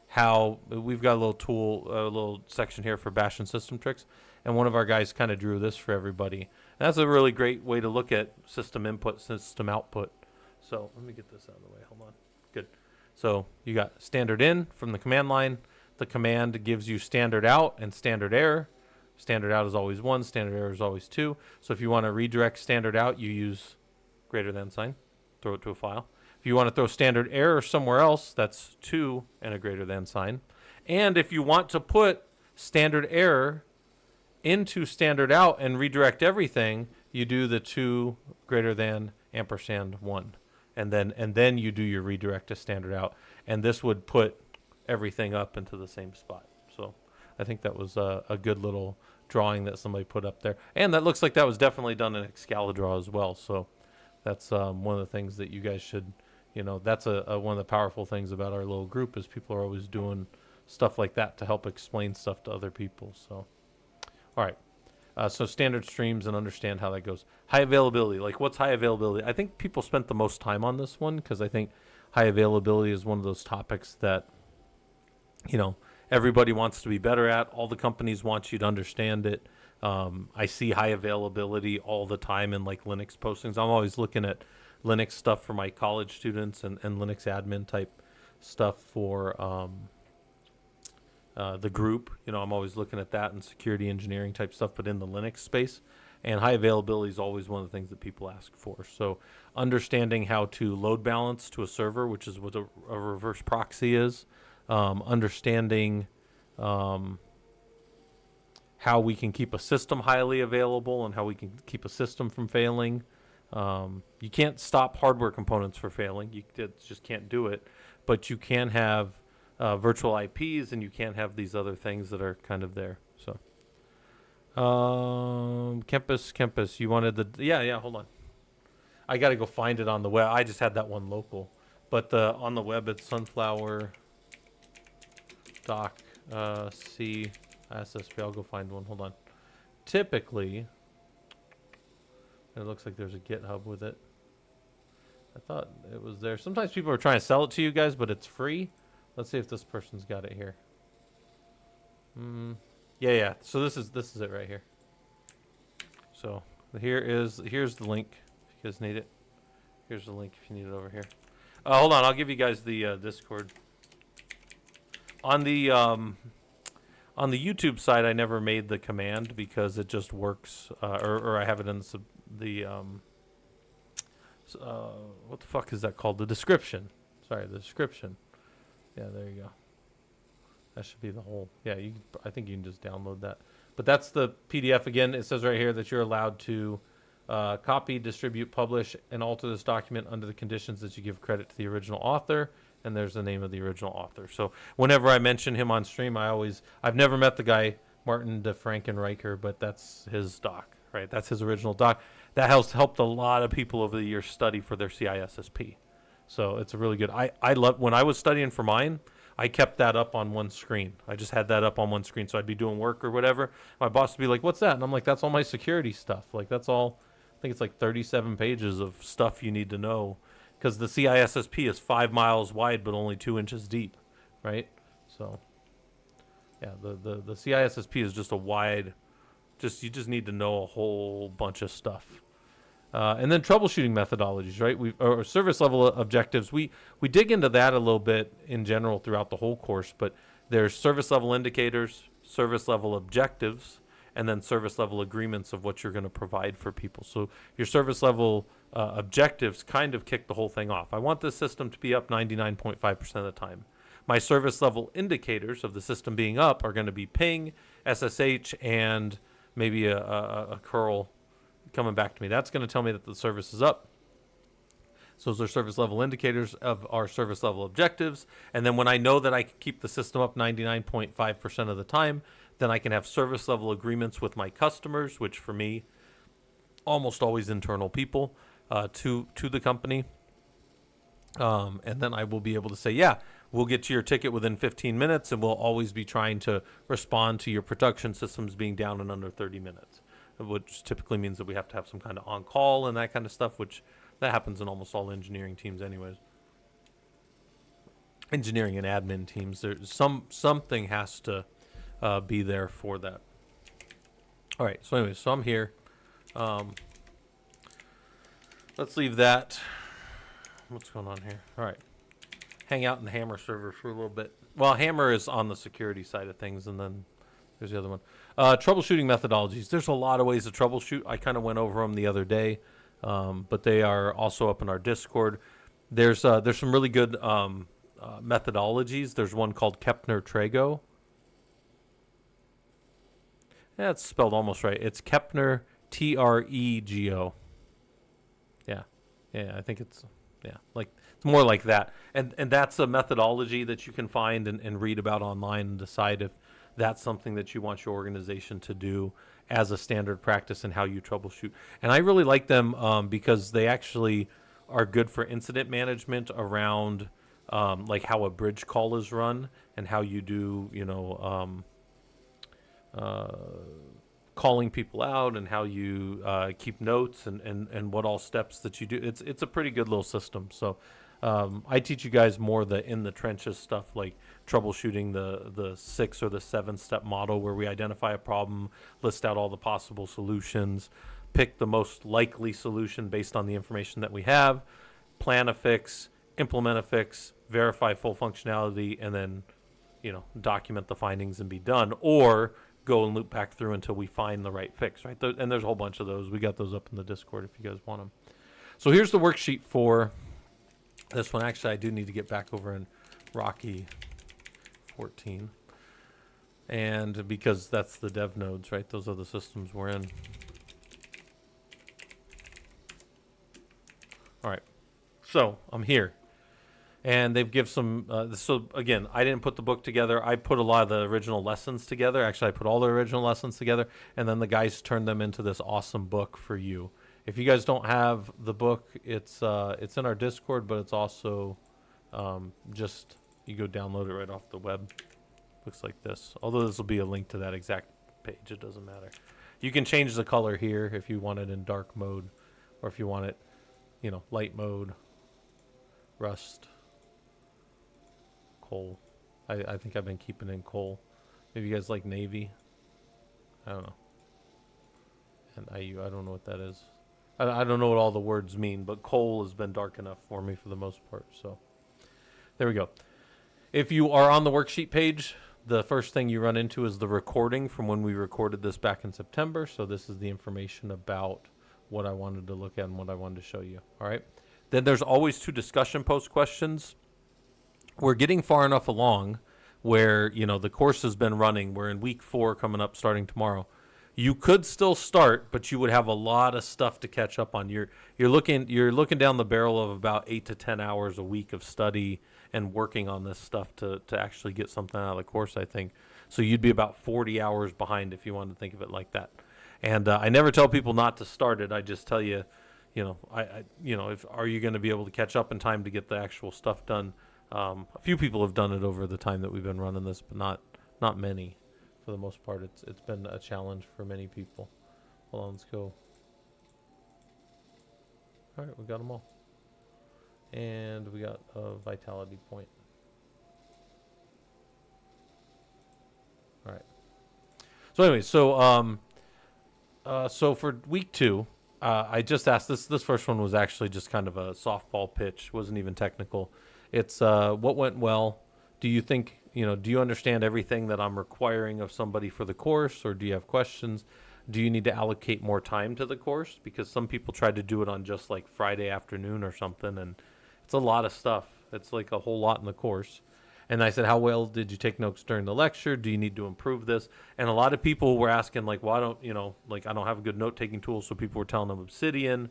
how we've got a little tool, a little section here for bash and system tricks. And one of our guys kind of drew this for everybody. And that's a really great way to look at system input, system output. So let me get this out of the way. Hold on. Good. So you got standard in from the command line. The command gives you standard out and standard error. Standard out is always 1, standard error is always 2. So if you want to redirect standard out, you use greater than sign, throw it to a file. If you want to throw standard error somewhere else, that's 2 and a greater than sign. And if you want to put standard error into standard out and redirect everything, you do the 2 greater than ampersand 1. And then you do your redirect to standard out. And this would put everything up into the same spot. So I think that was a good little drawing that somebody put up there. And that looks like that was definitely done in Excalidraw as well. So that's one of the things that you guys should, that's one of the powerful things about our little group is people are always doing stuff like that to help explain stuff to other people. So, all right. So standard streams and understand how that goes. High availability. Like what's high availability? I think people spent the most time on this one because I think high availability is one of those topics that, everybody wants to be better at. All the companies want you to understand it. I see high availability all the time in like Linux postings. I'm always looking at Linux stuff for my college students and Linux admin type stuff for the group. I'm always looking at that and security engineering type stuff, but in the Linux space. And high availability is always one of the things that people ask for. So understanding how to load balance to a server, which is what a reverse proxy is. Understanding how we can keep a system highly available and how we can keep a system from failing. You can't stop hardware components from failing. You just can't do it. But you can have virtual IPs and you can have these other things that are kind of there. So, Kempus, you wanted the... Yeah, hold on. I got to go find it on the web. I just had that one local. But on the web, it's sunflower... doc C SSP. I'll go find one. Hold on. Typically, it looks like there's a GitHub with it. I thought it was there. Sometimes people are trying to sell it to you guys, but it's free. Let's see if this person's got it here. Yeah. So this is it right here. So here's the link if you guys need it. Here's the link if you need it over here. Hold on, I'll give you guys the Discord. On the YouTube side, I never made the command because it just works, or I have it in the what the fuck is that called? The description. Sorry, the description. Yeah, there you go. That should be the whole. Yeah, I think you can just download that. But that's the PDF. Again, it says right here that you're allowed to copy, distribute, publish, and alter this document under the conditions that you give credit to the original author. And there's the name of the original author. So whenever I mention him on stream, I've never met the guy, Martin de Frankenreicher, but that's his doc, right? That's his original doc. That has helped a lot of people over the years study for their CISSP. So it's a really good, I love, when I was studying for mine, I kept that up on one screen. I just had that up on one screen. So I'd be doing work or whatever. My boss would be like, what's that? And I'm like, that's all my security stuff. Like that's all, I think it's like 37 pages of stuff you need to know. Because the CISSP is 5 miles wide, but only 2 inches deep, right? So, yeah, the CISSP is just a wide, you just need to know a whole bunch of stuff. And then troubleshooting methodologies, right? Or service level objectives. We dig into that a little bit in general throughout the whole course, but there's service level indicators, service level objectives, and then service level agreements of what you're going to provide for people. So your service level objectives kind of kick the whole thing off. I want this system to be up 99.5% of the time. My service level indicators of the system being up are going to be ping, SSH, and maybe a curl coming back to me. That's going to tell me that the service is up. So those are service level indicators of our service level objectives. And then when I know that I can keep the system up 99.5% of the time, then I can have service level agreements with my customers, which for me, almost always internal people to the company. And then I will be able to say, yeah, we'll get to your ticket within 15 minutes, and we'll always be trying to respond to your production systems being down in under 30 minutes, which typically means that we have to have some kind of on-call and that kind of stuff, which that happens in almost all engineering teams anyways. Engineering and admin teams, there's something has to be there for that. All right, so anyways, so I'm here. Let's leave that. What's going on here? All right. Hang out in the Hammer server for a little bit. Well, Hammer is on the security side of things, and then there's the other one. Troubleshooting methodologies. There's a lot of ways to troubleshoot. I kind of went over them the other day, but they are also up in our Discord. There's some really good methodologies. There's one called Kepner-Trego. Yeah, it's spelled almost right. It's Kepner, Trego. Yeah, I think it's, like it's more like that. And that's a methodology that you can find and read about online and decide if that's something that you want your organization to do as a standard practice and how you troubleshoot. And I really like them because they actually are good for incident management around like how a bridge call is run and how you do, calling people out and how you keep notes and what all steps that you do. It's a pretty good little system. So I teach you guys more the in the trenches stuff, like troubleshooting the 6 or the 7 step model, where we identify a problem, list out all the possible solutions, pick the most likely solution based on the information that we have, plan a fix, implement a fix, verify full functionality, and then document the findings and be done, or go and loop back through until we find the right fix, right? And there's a whole bunch of those. We got those up in the Discord if you guys want them. So here's the worksheet for this one. Actually, I do need to get back over in Rocky 14. And because that's the dev nodes, right? Those are the systems we're in. All right. So I'm here. And they've give some, so again, I didn't put the book together. I put a lot of the original lessons together. Actually, I put all the original lessons together, and then the guys turned them into this awesome book for you. If you guys don't have the book, it's in our Discord, but it's also just, you go download it right off the web. Looks like this. Although this will be a link to that exact page, it doesn't matter. You can change the color here if you want it in dark mode, or if you want it, light mode, rust. Coal. I think I've been keeping in coal. Maybe you guys like navy. I don't know. And I don't know what that is. I don't know what all the words mean, but coal has been dark enough for me for the most part. So there we go. If you are on the worksheet page, the first thing you run into is the recording from when we recorded this back in September. So this is the information about what I wanted to look at and what I wanted to show you. All right. Then there's always 2 discussion post questions. We're getting far enough along where, the course has been running. We're in week 4 coming up starting tomorrow. You could still start, but you would have a lot of stuff to catch up on. You're looking down the barrel of about 8 to 10 hours a week of study and working on this stuff to actually get something out of the course, I think. So you'd be about 40 hours behind if you wanted to think of it like that. And I never tell people not to start it. I just tell you, if are you going to be able to catch up in time to get the actual stuff done? A few people have done it over the time that we've been running this, but not many. For the most part, it's been a challenge for many people. Hold on, let's go. All right, we got them all. And we got a vitality point. All right. So anyway, so for week 2, I just asked this. This first one was actually just kind of a softball pitch. Wasn't even technical. It's what went well. Do you think do you understand everything that I'm requiring of somebody for the course, or do you have questions? Do you need to allocate more time to the course? Because some people try to do it on just like Friday afternoon or something, and it's a lot of stuff. It's like a whole lot in the course. And I said, how well did you take notes during the lecture? Do you need to improve this? And a lot of people were asking, like, why don't, like, I don't have a good note-taking tool, so people were telling them Obsidian.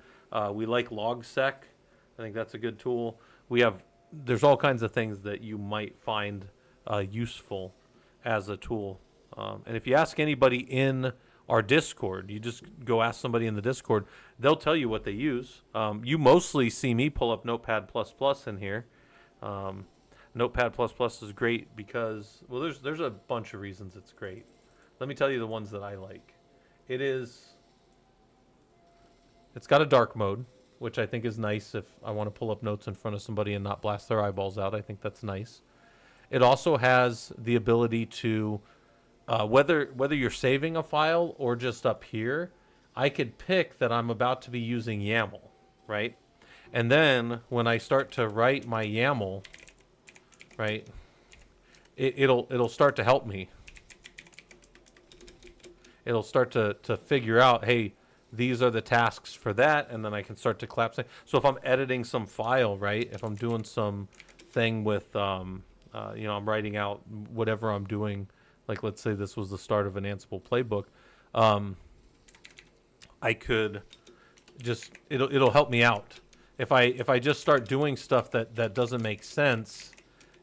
We like LogSec. I think that's a good tool. There's all kinds of things that you might find useful as a tool. And if you ask anybody in our Discord, you just go ask somebody in the Discord, they'll tell you what they use. You mostly see me pull up Notepad++ in here. Notepad++ is great because, well, there's a bunch of reasons it's great. Let me tell you the ones that I like. It's got a dark mode, which I think is nice if I want to pull up notes in front of somebody and not blast their eyeballs out. I think that's nice. It also has the ability to, whether you're saving a file or just up here, I could pick that I'm about to be using YAML, right? And then when I start to write my YAML, right, it'll start to help me. It'll start to figure out, hey, these are the tasks for that, and then I can start to collapse it. So if I'm editing some file, right, if I'm doing some thing with, I'm writing out whatever I'm doing, like let's say this was the start of an Ansible playbook, I could just, it'll help me out. If I just start doing stuff that doesn't make sense,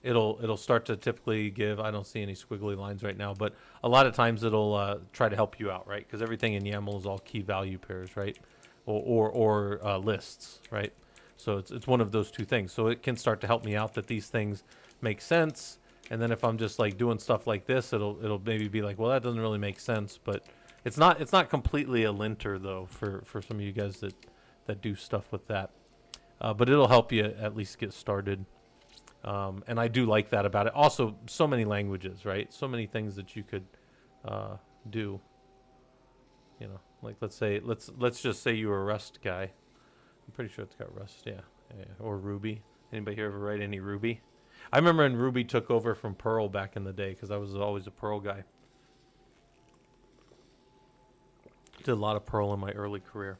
it'll start to typically give, I don't see any squiggly lines right now, but a lot of times it'll try to help you out, right? Because everything in YAML is all key value pairs, right? Or lists, right? So it's one of those two things. So it can start to help me out that these things make sense. And then if I'm just like doing stuff like this, it'll maybe be like, well, that doesn't really make sense. But it's not completely a linter though for some of you guys that do stuff with that. But it'll help you at least get started. And I do like that about it. Also, so many languages, right? So many things that you could do. Like let's just say you were a Rust guy. I'm pretty sure it's got Rust, yeah. Or Ruby. Anybody here ever write any Ruby? I remember when Ruby took over from Perl back in the day because I was always a Perl guy. Did a lot of Perl in my early career.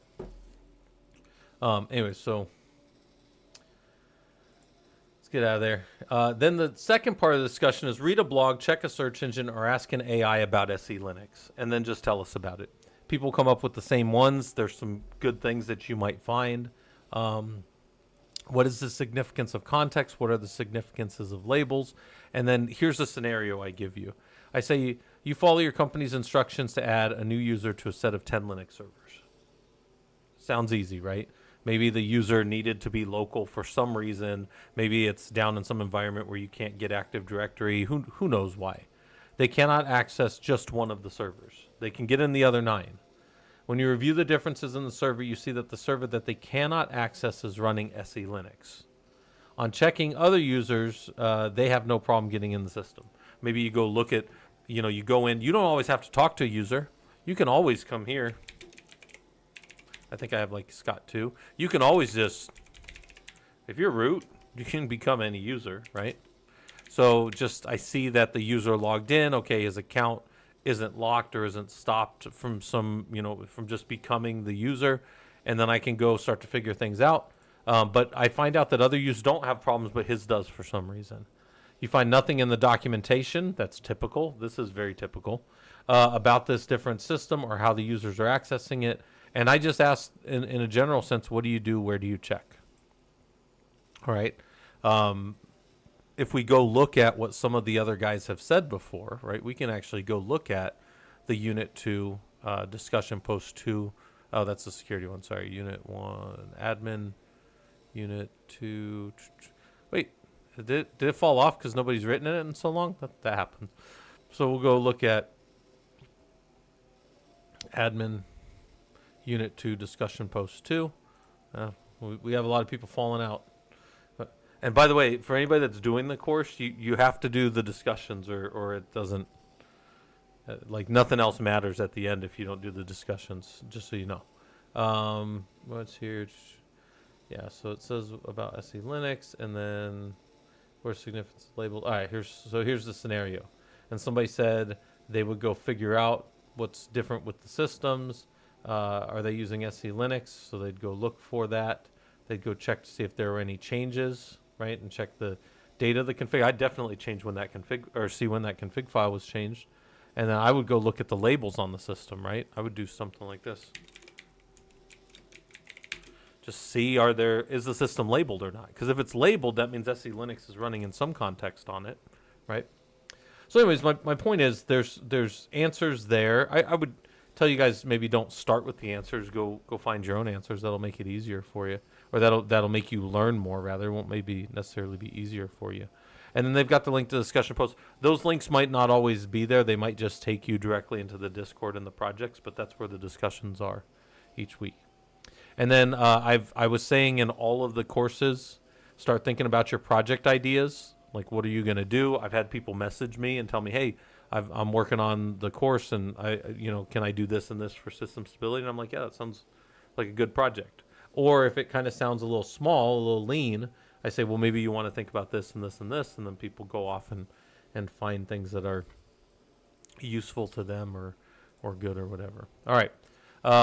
Anyway, so get out of there. Then the second part of the discussion is read a blog, check a search engine, or ask an AI about SE Linux, and then just tell us about it. People come up with the same ones. There's some good things that you might find. What is the significance of context? What are the significances of labels? And then here's a scenario I give you. I say you follow your company's instructions to add a new user to a set of 10 Linux servers. Sounds easy, right? Maybe the user needed to be local for some reason. Maybe it's down in some environment where you can't get Active Directory. Who knows why? They cannot access just one of the servers. They can get in the other 9. When you review the differences in the server, you see that the server that they cannot access is running SE Linux. On checking other users, they have no problem getting in the system. Maybe you go look at, you go in. You don't always have to talk to a user. You can always come here. I think I have like Scott too. You can always just, if you're root, you can become any user, right? So I see that the user logged in. Okay, his account isn't locked or isn't stopped from from just becoming the user. And then I can go start to figure things out. But I find out that other users don't have problems, but his does for some reason. You find nothing in the documentation. That's typical. This is very typical about this different system or how the users are accessing it. And I just asked in a general sense, what do you do? Where do you check? All right. If we go look at what some of the other guys have said before, right, we can actually go look at the Unit 2 discussion post 2. Oh, that's the security one. Sorry. Unit 1 admin. Unit 2. Wait, did it fall off because nobody's written it in so long? That happens. So we'll go look at admin. Unit 2 discussion post 2. We have a lot of people falling out. And by the way, for anybody that's doing the course, you have to do the discussions or it doesn't, like nothing else matters at the end if you don't do the discussions, just so you know. What's here? Yeah, so it says about SE Linux, and then where significance is labeled. All right, here's the scenario, and somebody said they would go figure out what's different with the systems. Are they using SE Linux? So they'd go look for that. They'd go check to see if there were any changes, right, and check the data of the config. I'd definitely change when that config, or see when that config file was changed, and then I would go look at the labels on the system, right? I would do something like this. Just see, is the system labeled or not? Because if it's labeled, that means SE Linux is running in some context on it, right? So anyways, my point is there's answers there. I would tell you guys, maybe don't start with the answers. Go find your own answers. That'll make it easier for you, or that'll make you learn more. Rather, it won't maybe necessarily be easier for you. And then they've got the link to the discussion post. Those links might not always be there. They might just take you directly into the Discord and the projects, but that's where the discussions are each week. And then I was saying in all of the courses, start thinking about your project ideas. Like, what are you going to do? I've had people message me and tell me, hey, I'm working on the course, and can I do this and this for system stability? And I'm like, yeah, that sounds like a good project. Or if it kind of sounds a little small, a little lean, I say, well, maybe you want to think about this and this and this, and then people go off and find things that are useful to them or good or whatever. All right.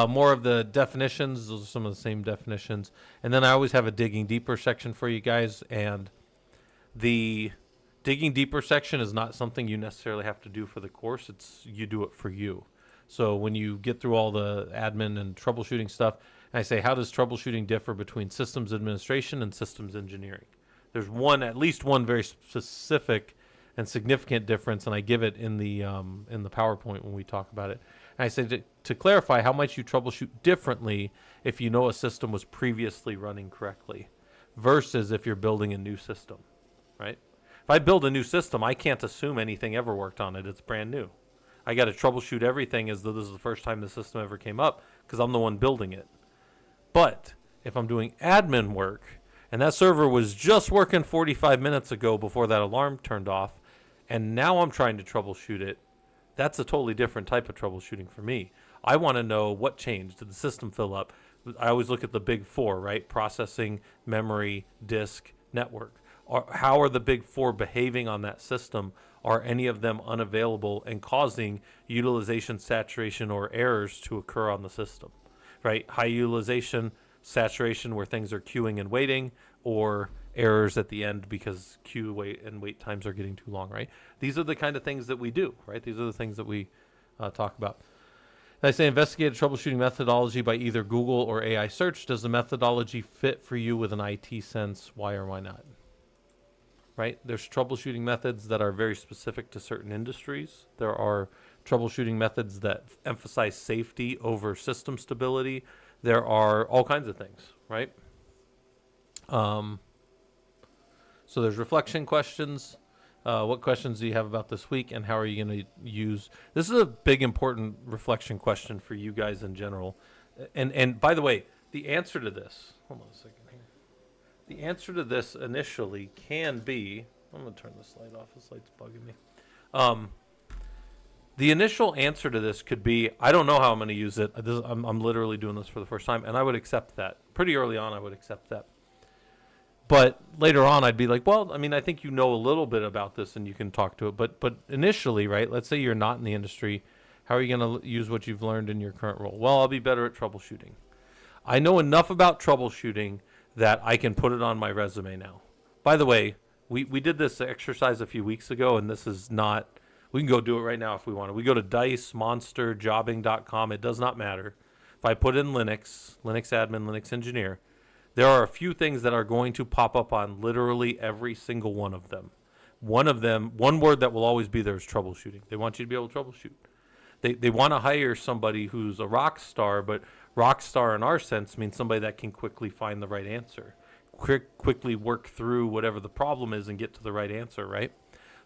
More of the definitions. Those are some of the same definitions. And then I always have a digging deeper section for you guys. And the digging deeper section is not something you necessarily have to do for the course. You do it for you. So when you get through all the admin and troubleshooting stuff, and I say, how does troubleshooting differ between systems administration and systems engineering? There's at least one very specific and significant difference, and I give it in the PowerPoint when we talk about it. And I say to clarify, how might you troubleshoot differently if you know a system was previously running correctly versus if you're building a new system, right? If I build a new system, I can't assume anything ever worked on it. It's brand new. I got to troubleshoot everything as though this is the first time the system ever came up because I'm the one building it. But if I'm doing admin work and that server was just working 45 minutes ago before that alarm turned off, and now I'm trying to troubleshoot it, that's a totally different type of troubleshooting for me. I want to know what changed. Did the system fill up? I always look at the big four, right? Processing, memory, disk, network. How are the big four behaving on that system? Are any of them unavailable and causing utilization, saturation, or errors to occur on the system, right? High utilization, saturation where things are queuing and waiting, or errors at the end because wait times are getting too long, right? These are the kind of things that we do, right? These are the things that we talk about. And I say investigate a troubleshooting methodology by either Google or AI search. Does the methodology fit for you with an IT sense? Why or why not? Right? There's troubleshooting methods that are very specific to certain industries. There are troubleshooting methods that emphasize safety over system stability. There are all kinds of things, right? So there's reflection questions. What questions do you have about this week, and how are you going to use... This is a big, important reflection question for you guys in general. And by the way, the answer to this... Hold on a second here. The answer to this initially can be... I'm going to turn this light off. This light's bugging me. The initial answer to this could be, I don't know how I'm going to use it. I'm literally doing this for the first time, and I would accept that. Pretty early on, I would accept that. But later on, I'd be like, well, I mean, I think you know a little bit about this and you can talk to it. But initially, right, let's say you're not in the industry. How are you going to use what you've learned in your current role? Well, I'll be better at troubleshooting. I know enough about troubleshooting that I can put it on my resume now. By the way, we did this exercise a few weeks ago, and this is not... We can go do it right now if we want to. We go to Dice, Monster, Jobbing.com. It does not matter. If I put in Linux admin, Linux engineer... There are a few things that are going to pop up on literally every single one of them. One word that will always be there is troubleshooting. They want you to be able to troubleshoot. They want to hire somebody who's a rock star, but rock star in our sense means somebody that can quickly find the right answer, quickly work through whatever the problem is and get to the right answer, right?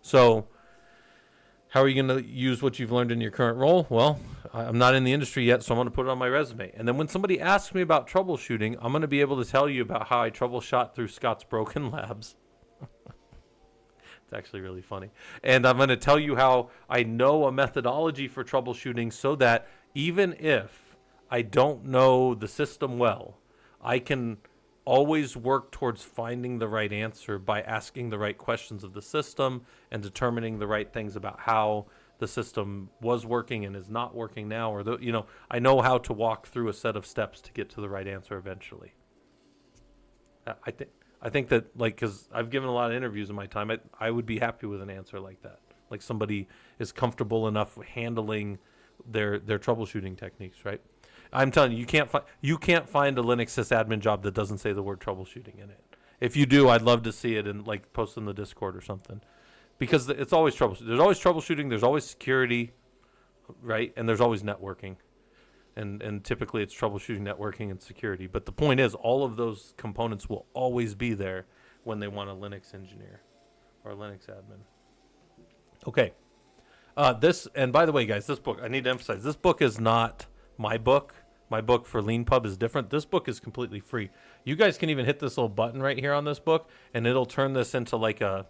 So how are you going to use what you've learned in your current role? Well, I'm not in the industry yet, so I'm going to put it on my resume. And then when somebody asks me about troubleshooting, I'm going to be able to tell you about how I troubleshot through Scott's Broken Labs. It's actually really funny. And I'm going to tell you how I know a methodology for troubleshooting so that even if I don't know the system well, I can always work towards finding the right answer by asking the right questions of the system and determining the right things about how the system was working and is not working now, or I know how to walk through a set of steps to get to the right answer eventually. I think that, like, because I've given a lot of interviews in my time, I would be happy with an answer like that. Like somebody is comfortable enough handling their troubleshooting techniques, right? I'm telling you, you can't find a Linux sysadmin job that doesn't say the word troubleshooting in it. If you do, I'd love to see it and like post in the Discord or something, because it's always troubleshooting. There's always troubleshooting. There's always security, right? And there's always networking, and typically it's troubleshooting, networking, and security. But the point is, all of those components will always be there when they want a Linux engineer or a Linux admin. Okay. And by the way, guys, this book, I need to emphasize, this book is not my book. My book for LeanPub is different. This book is completely free. You guys can even hit this little button right here on this book, and it'll turn this into like a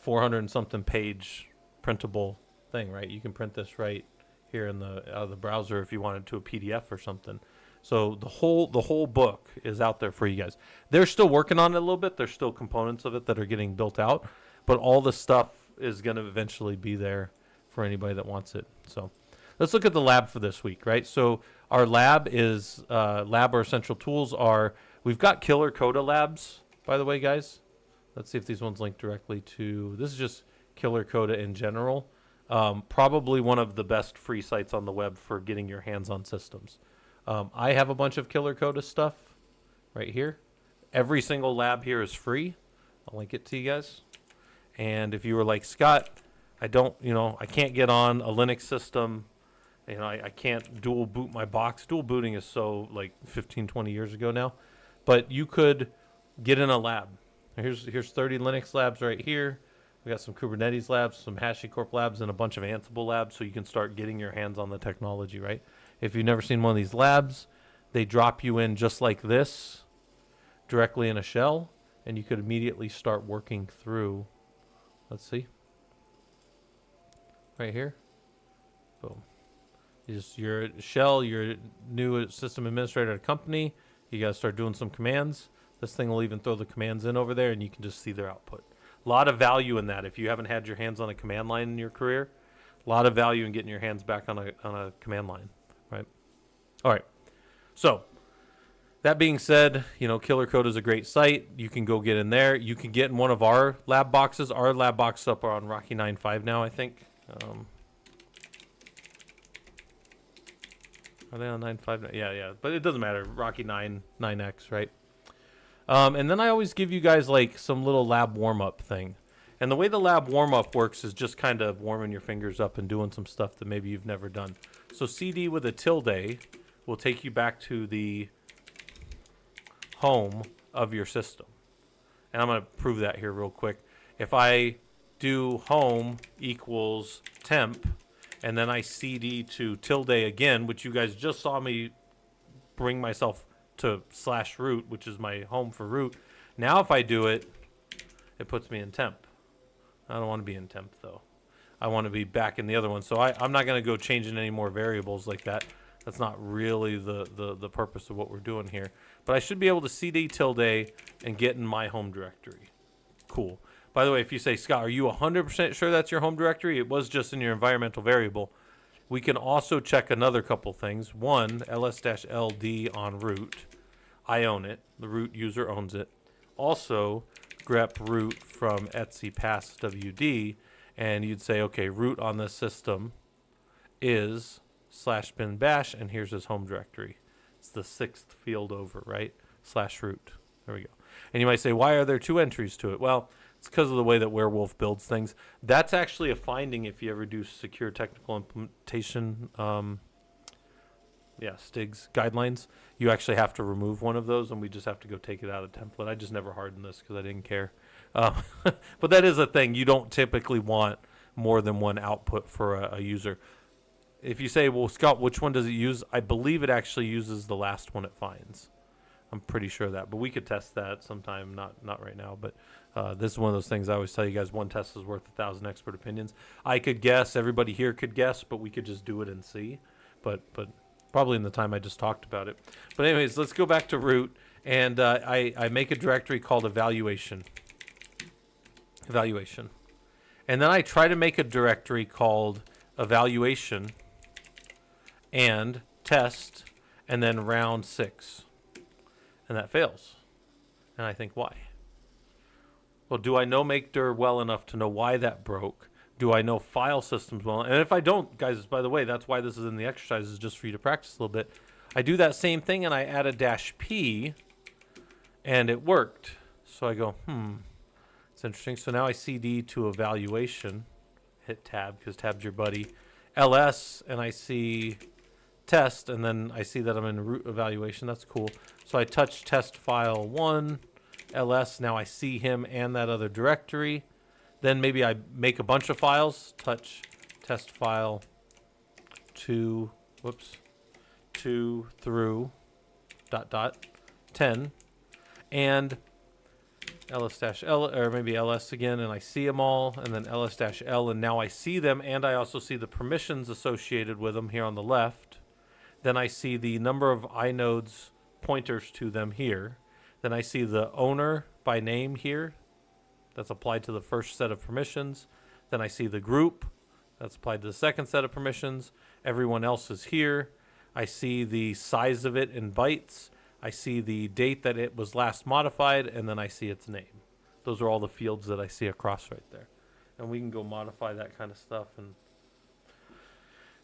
400 and something page printable thing, right? You can print this right here in out of the browser if you wanted to a PDF or something. So the whole book is out there for you guys. They're still working on it a little bit. There's still components of it that are getting built out, but all the stuff is going to eventually be there for anybody that wants it. So let's look at the lab for this week, right? So our lab is lab or essential tools are, we've got Killer Coda labs, by the way, guys. Let's see if these ones link directly to, this is just Killer Coda in general. Probably one of the best free sites on the web for getting your hands on systems. I have a bunch of Killer Coda stuff right here. Every single lab here is free. I'll link it to you guys. And if you were like, Scott, I can't get on a Linux system. I can't dual boot my box. Dual booting is so like 15, 20 years ago now. But you could get in a lab. Here's 30 Linux labs right here. We got some Kubernetes labs, some HashiCorp labs, and a bunch of Ansible labs, so you can start getting your hands on the technology, right? If you've never seen one of these labs, they drop you in just like this, directly in a shell, and you could immediately start working through. Let's see. Right here. Boom. You're a shell, you're a new system administrator at a company, you got to start doing some commands. This thing will even throw the commands in over there, and you can just see their output. A lot of value in that. If you haven't had your hands on a command line in your career, a lot of value in getting your hands back on a command line, right? All right. So that being said, Killer Code is a great site. You can go get in there. You can get in one of our lab boxes. Our lab boxes up are on Rocky 9.5 now, I think. Are they on 9.5? Yeah. But it doesn't matter. Rocky 9X, right? And then I always give you guys like some little lab warm-up thing. And the way the lab warm-up works is just kind of warming your fingers up and doing some stuff that maybe you've never done. So CD with a tilde will take you back to the home of your system. And I'm going to prove that here real quick. If I do home equals temp, and then I CD to tilde again, which you guys just saw me bring myself to /root, which is my home for root. Now if I do it, it puts me in temp. I don't want to be in temp though. I want to be back in the other one. So I'm not going to go changing any more variables like that. That's not really the purpose of what we're doing here. But I should be able to CD tilde and get in my home directory. Cool. By the way, if you say, Scott, are you 100% sure that's your home directory? It was just in your environmental variable. We can also check another couple things. One, ls-ld on root. I own it. The root user owns it. Also, grep root from etc passwd, and you'd say, okay, root on this system is /bin bash, and here's his home directory. It's the 6th field over, right? /root. There we go. And you might say, why are there 2 entries to it? Well, it's because of the way that Werewolf builds things. That's actually a finding if you ever do secure technical implementation, STIGs guidelines. You actually have to remove one of those, and we just have to go take it out of template. I just never hardened this because I didn't care. But that is a thing. You don't typically want more than one output for a user. If you say, well, Scott, which one does it use? I believe it actually uses the last one it finds. I'm pretty sure of that, but we could test that sometime, not right now. But this is one of those things I always tell you guys, one test is worth 1,000 expert opinions. I could guess, everybody here could guess, but we could just do it and see. But Probably in the time I just talked about it. But anyways, let's go back to root, and I make a directory called evaluation. Evaluation. And then I try to make a directory called evaluation and test, and then round 6. And that fails. And I think, why? Well, do I know makedir well enough to know why that broke? Do I know file systems well? And if I don't, guys, by the way, that's why this is in the exercises, just for you to practice a little bit. I do that same thing, and I add a -p, and it worked. So I go, it's interesting. So now I cd to evaluation, hit tab, because tab's your buddy, ls, and I see test, and then I see that I'm in root evaluation. That's cool. So I touch test file 1, ls, now I see him and that other directory. Then maybe I make a bunch of files, touch test file 2 through ... 10, and ls-l, or maybe ls again, and I see them all, and then ls-l, and now I see them, and I also see the permissions associated with them here on the left. Then I see the number of inodes pointers to them here. Then I see the owner by name here. That's applied to the first set of permissions. Then I see the group. That's applied to the second set of permissions. Everyone else is here. I see the size of it in bytes. I see the date that it was last modified, and then I see its name. Those are all the fields that I see across right there. And we can go modify that kind of stuff and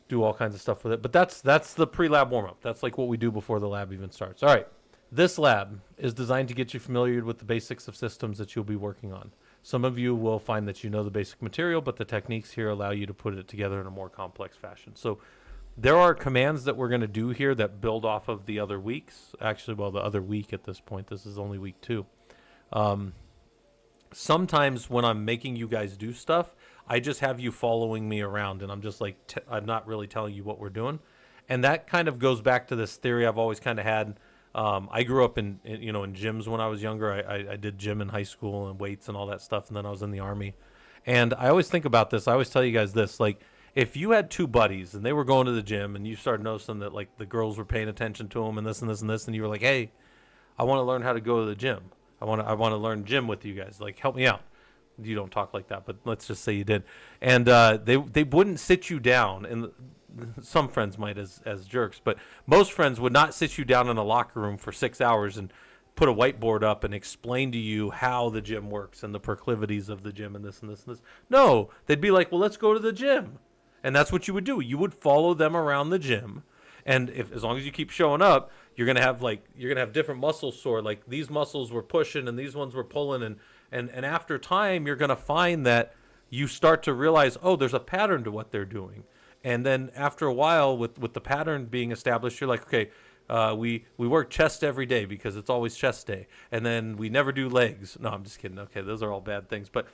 do all kinds of stuff with it. But that's the pre-lab warm-up. That's like what we do before the lab even starts. All right. This lab is designed to get you familiar with the basics of systems that you'll be working on. Some of you will find that you know the basic material, but the techniques here allow you to put it together in a more complex fashion. So there are commands that we're going to do here that build off of the other weeks. Actually, well, the other week at this point. This is only week 2. Sometimes when I'm making you guys do stuff, I just have you following me around, and I'm just like, I'm not really telling you what we're doing. And that kind of goes back to this theory I've always kind of had. I grew up in gyms when I was younger. I did gym in high school and weights and all that stuff, and then I was in the Army. And I always think about this. I always tell you guys this, like, if you had 2 buddies and they were going to the gym and you started noticing that, like, the girls were paying attention to them and this and this and this, and you were like, hey, I want to learn how to go to the gym. I want to learn gym with you guys. Like, help me out. You don't talk like that, but let's just say you did. And they wouldn't sit you down, and some friends might as jerks, but most friends would not sit you down in a locker room for 6 hours and put a whiteboard up and explain to you how the gym works and the proclivities of the gym and this and this and this. No, they'd be like, well, let's go to the gym. And that's what you would do. You would follow them around the gym. And as long as you keep showing up, you're going to have different muscles sore. Like, these muscles were pushing and these ones were pulling. And after time, you're going to find that you start to realize, oh, there's a pattern to what they're doing. And then after a while, with the pattern being established, you're like, okay, we work chest every day because it's always chest day. And then we never do legs. No, I'm just kidding. Okay, those are all bad things. But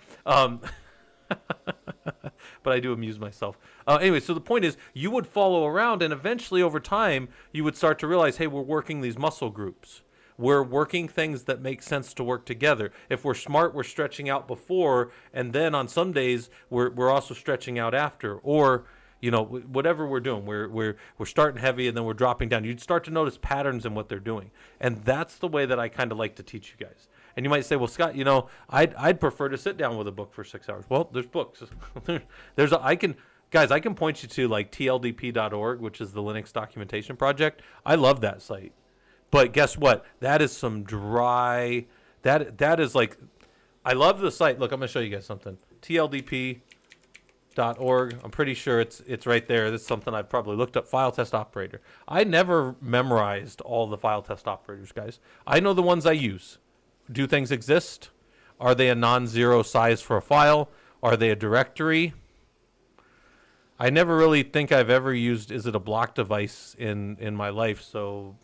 but I do amuse myself. Anyway, so the point is, you would follow around, and eventually over time, you would start to realize, hey, we're working these muscle groups. We're working things that make sense to work together. If we're smart, we're stretching out before, and then on some days, we're also stretching out after. Or, whatever we're doing, we're starting heavy and then we're dropping down. You'd start to notice patterns in what they're doing. And that's the way that I kind of like to teach you guys. And you might say, well, Scott, I'd prefer to sit down with a book for 6 hours. Well, there's books. I can point you to like tldp.org, which is the Linux documentation project. I love that site. But guess what? That is some dry, that is like, I love the site. Look, I'm going to show you guys something. tldp.org. I'm pretty sure it's right there. This is something I've probably looked up. File test operator. I never memorized all the file test operators, guys. I know the ones I use. Do things exist? Are they a non-zero size for a file? Are they a directory? I never really think I've ever used, is it a block device in my life, so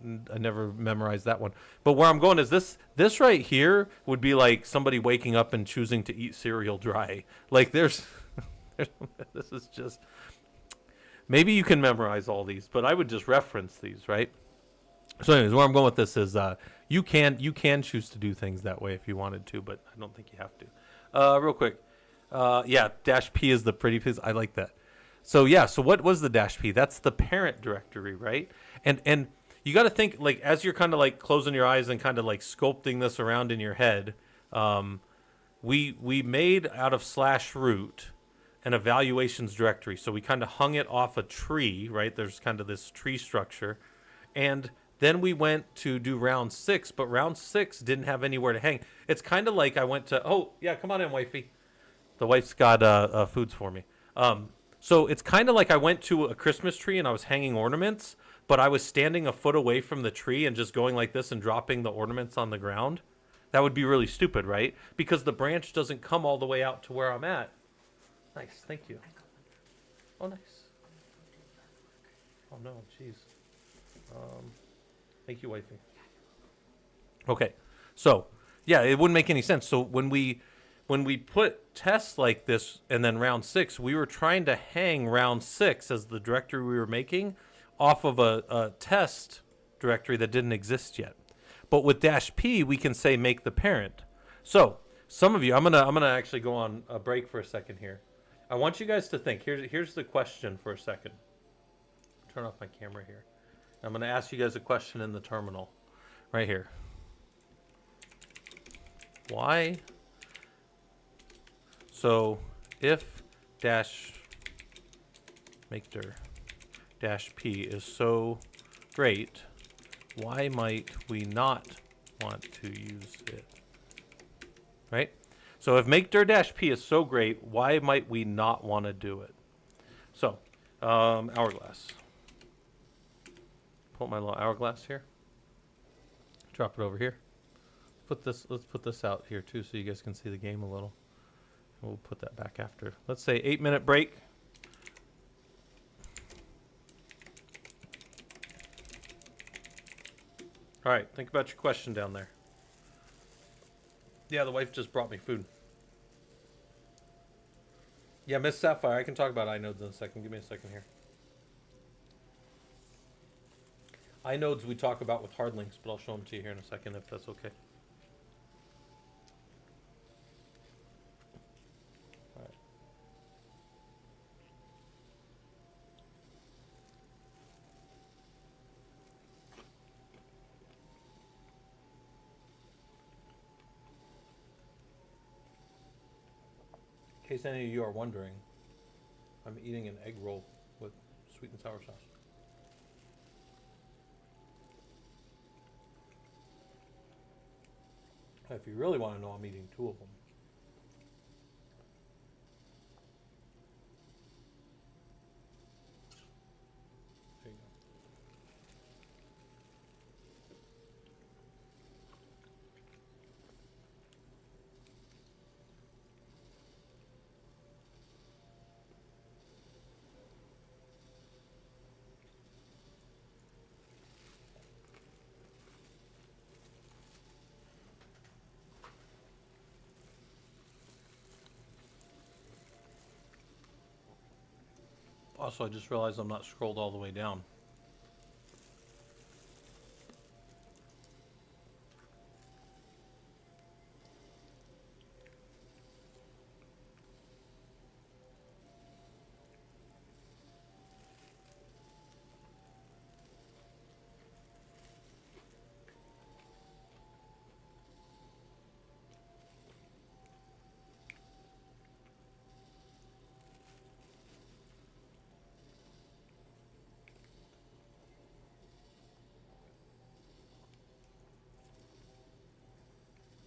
I never memorized that one. But where I'm going is this right here would be like somebody waking up and choosing to eat cereal dry. Like this is just, maybe you can memorize all these, but I would just reference these, right? So anyways, where I'm going with this is you can choose to do things that way if you wanted to, but I don't think you have to. Real quick. Yeah, -p is the pretty piece. I like that. So yeah, so what was the dash P? That's the parent directory, right? And you got to think like as you're kind of like closing your eyes and kind of like sculpting this around in your head. We made out of slash root an evaluations directory. So we kind of hung it off a tree, right? There's kind of this tree structure, and then we went to do round 6, but round 6 didn't have anywhere to hang. It's kind of like I went to, oh yeah, come on in, wifey. The wife's got foods for me. So it's kind of like I went to a Christmas tree and I was hanging ornaments, but I was standing a foot away from the tree and just going like this and dropping the ornaments on the ground. That would be really stupid, right? Because the branch doesn't come all the way out to where I'm at. Nice, thank you. Oh, nice. Oh no, jeez. Thank you, wifey. Okay, so yeah, it wouldn't make any sense. So when we put tests like this and then round 6, we were trying to hang round 6 as the directory we were making off of a test directory that didn't exist yet. But with dash P, we can say make the parent. So some of you, I'm gonna actually go on a break for a second here. I want you guys to think. Here's the question for a second. Turn off my camera here. I'm gonna ask you guys a question in the terminal, right here. Why? So if dash makedir dash P is so great, why might we not want to use it? Right? So if makedir-p is so great, why might we not want to do it? So, hourglass. Pull my little hourglass here. Drop it over here. Let's put this out here too so you guys can see the game a little. We'll put that back after. Let's say 8-minute break. All right, think about your question down there. Yeah, the wife just brought me food. Yeah, Miss Sapphire, I can talk about inodes in a second. Give me a second here. Inodes we talk about with hard links, but I'll show them to you here in a second if that's okay. All right. In case any of you are wondering, I'm eating an egg roll with sweet and sour sauce. If you really want to know, I'm eating 2 of them. There you go. Also, I just realized I'm not scrolled all the way down.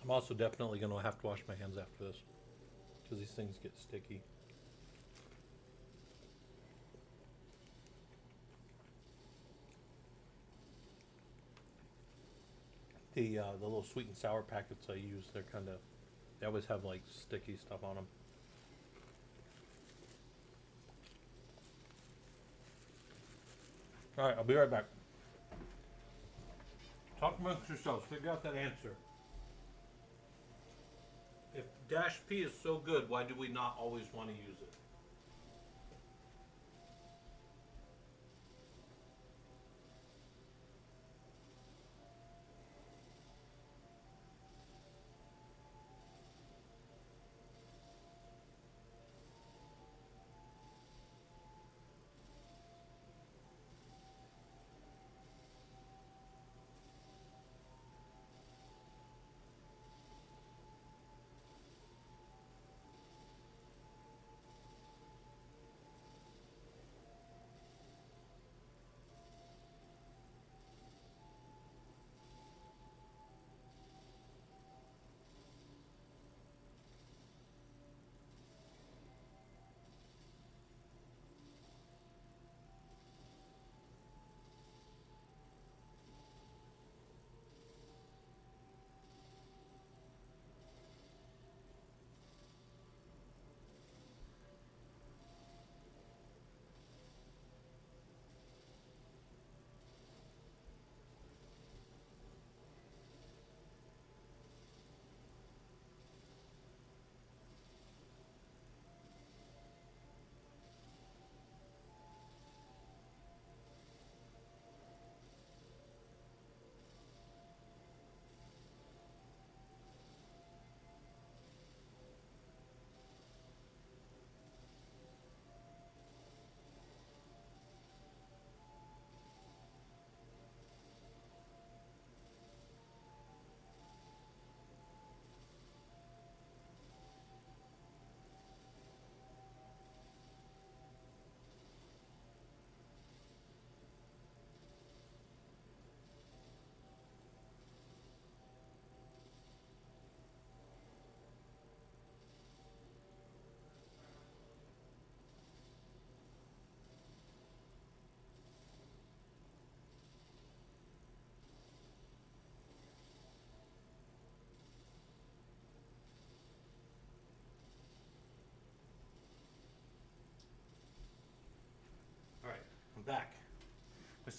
I'm also definitely going to have to wash my hands after this because these things get sticky. The little sweet and sour packets I use, they always have like sticky stuff on them. All right, I'll be right back. Talk amongst yourselves. Figure out that answer. If dash P is so good, why do we not always want to use it?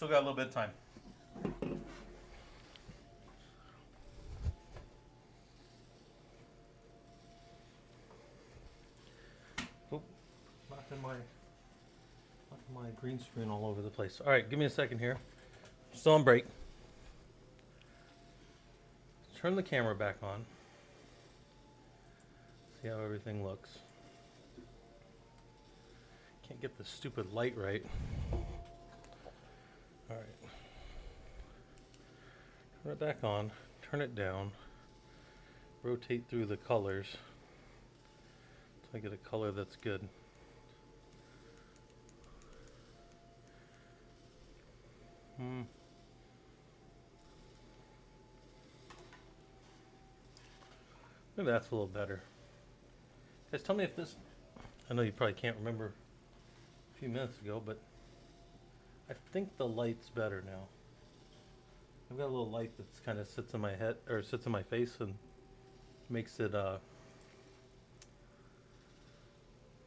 still got a little bit of time. Oh, knocking my green screen all over the place. All right, give me a second here. Still on break. Turn the camera back on. See how everything looks. Can't get the stupid light right. All right. Turn it back on. Turn it down. Rotate through the colors until I get a color that's good. Maybe that's a little better. Guys, tell me if this... I know you probably can't remember a few minutes ago, but I think the light's better now. I've got a little light that's kind of sits in my head, or sits in my face and makes it,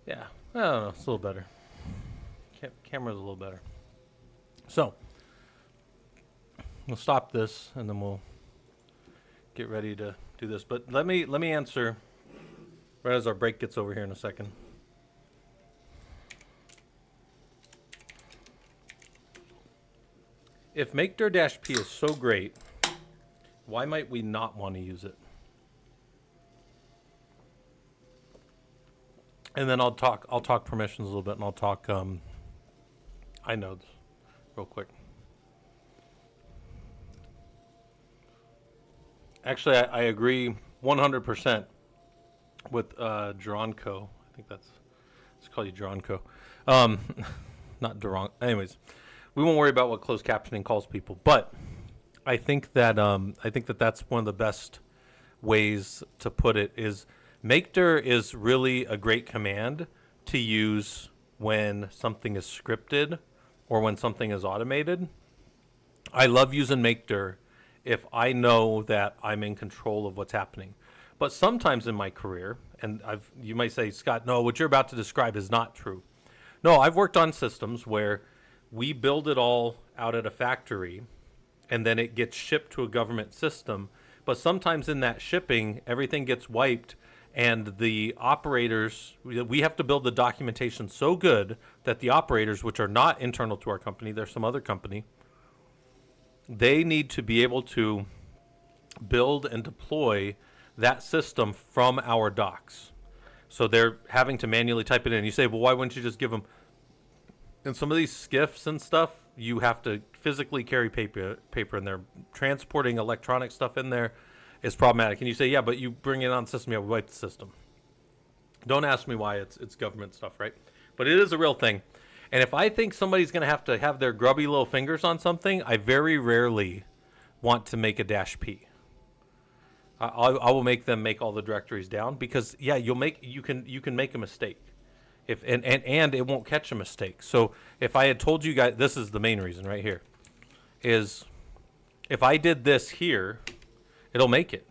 yeah, I don't know, it's a little better. Camera's a little better. So, we'll stop this and then we'll get ready to do this. But let me answer right as our break gets over here in a second. If Make-Dir-P is so great, why might we not want to use it? And then I'll talk permissions a little bit, and I'll talk inodes real quick. Actually, I agree 100% with Duranco. I think let's call you Duranco. Not Duran. Anyways, we won't worry about what closed captioning calls people, but I think that that's one of the best ways to put it is Make-Dir is really a great command to use when something is scripted or when something is automated. I love using Make-Dir if I know that I'm in control of what's happening. But sometimes in my career, and you might say, Scott, no, what you're about to describe is not true. No, I've worked on systems where we build it all out at a factory and then it gets shipped to a government system. But sometimes in that shipping, everything gets wiped and the operators, we have to build the documentation so good that the operators, which are not internal to our company, they're some other company, they need to be able to build and deploy that system from our docs. So they're having to manually type it in. You say, well, why wouldn't you just give them... In some of these SCIFs and stuff, you have to physically carry paper in there. Transporting electronic stuff in there is problematic. And you say, yeah, but you bring it on the system, yeah, we wipe the system. Don't ask me why it's government stuff, right? But it is a real thing. And if I think somebody's going to have their grubby little fingers on something, I very rarely want to make a -P. I will make them make all the directories down because, yeah, you can make a mistake. And it won't catch a mistake. So if I had told you guys, this is the main reason right here, is if I did this here, it'll make it.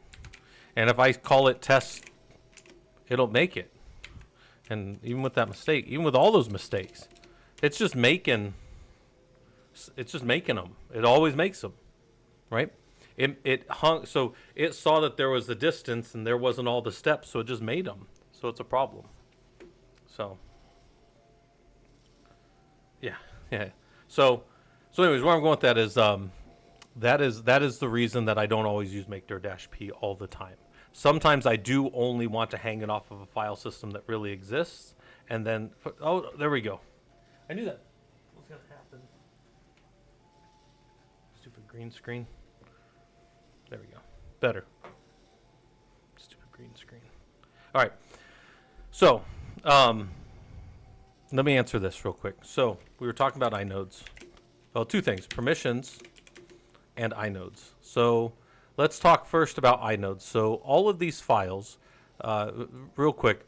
And if I call it test, it'll make it. And even with that mistake, even with all those mistakes, it's just making them. It always makes them, right? It hung, so it saw that there was the distance and there wasn't all the steps, so it just made them. So it's a problem. So, yeah. So anyways, where I'm going with that is, that is the reason that I don't always use Make-Dir-P all the time. Sometimes I do only want to hang it off of a file system that really exists, and then, oh, there we go. I knew that was going to happen. Stupid green screen. There we go. Better. Stupid green screen. All right. So, let me answer this real quick. So, we were talking about inodes. Well, two things, permissions and inodes. So, let's talk first about inodes. So, all of these files, real quick,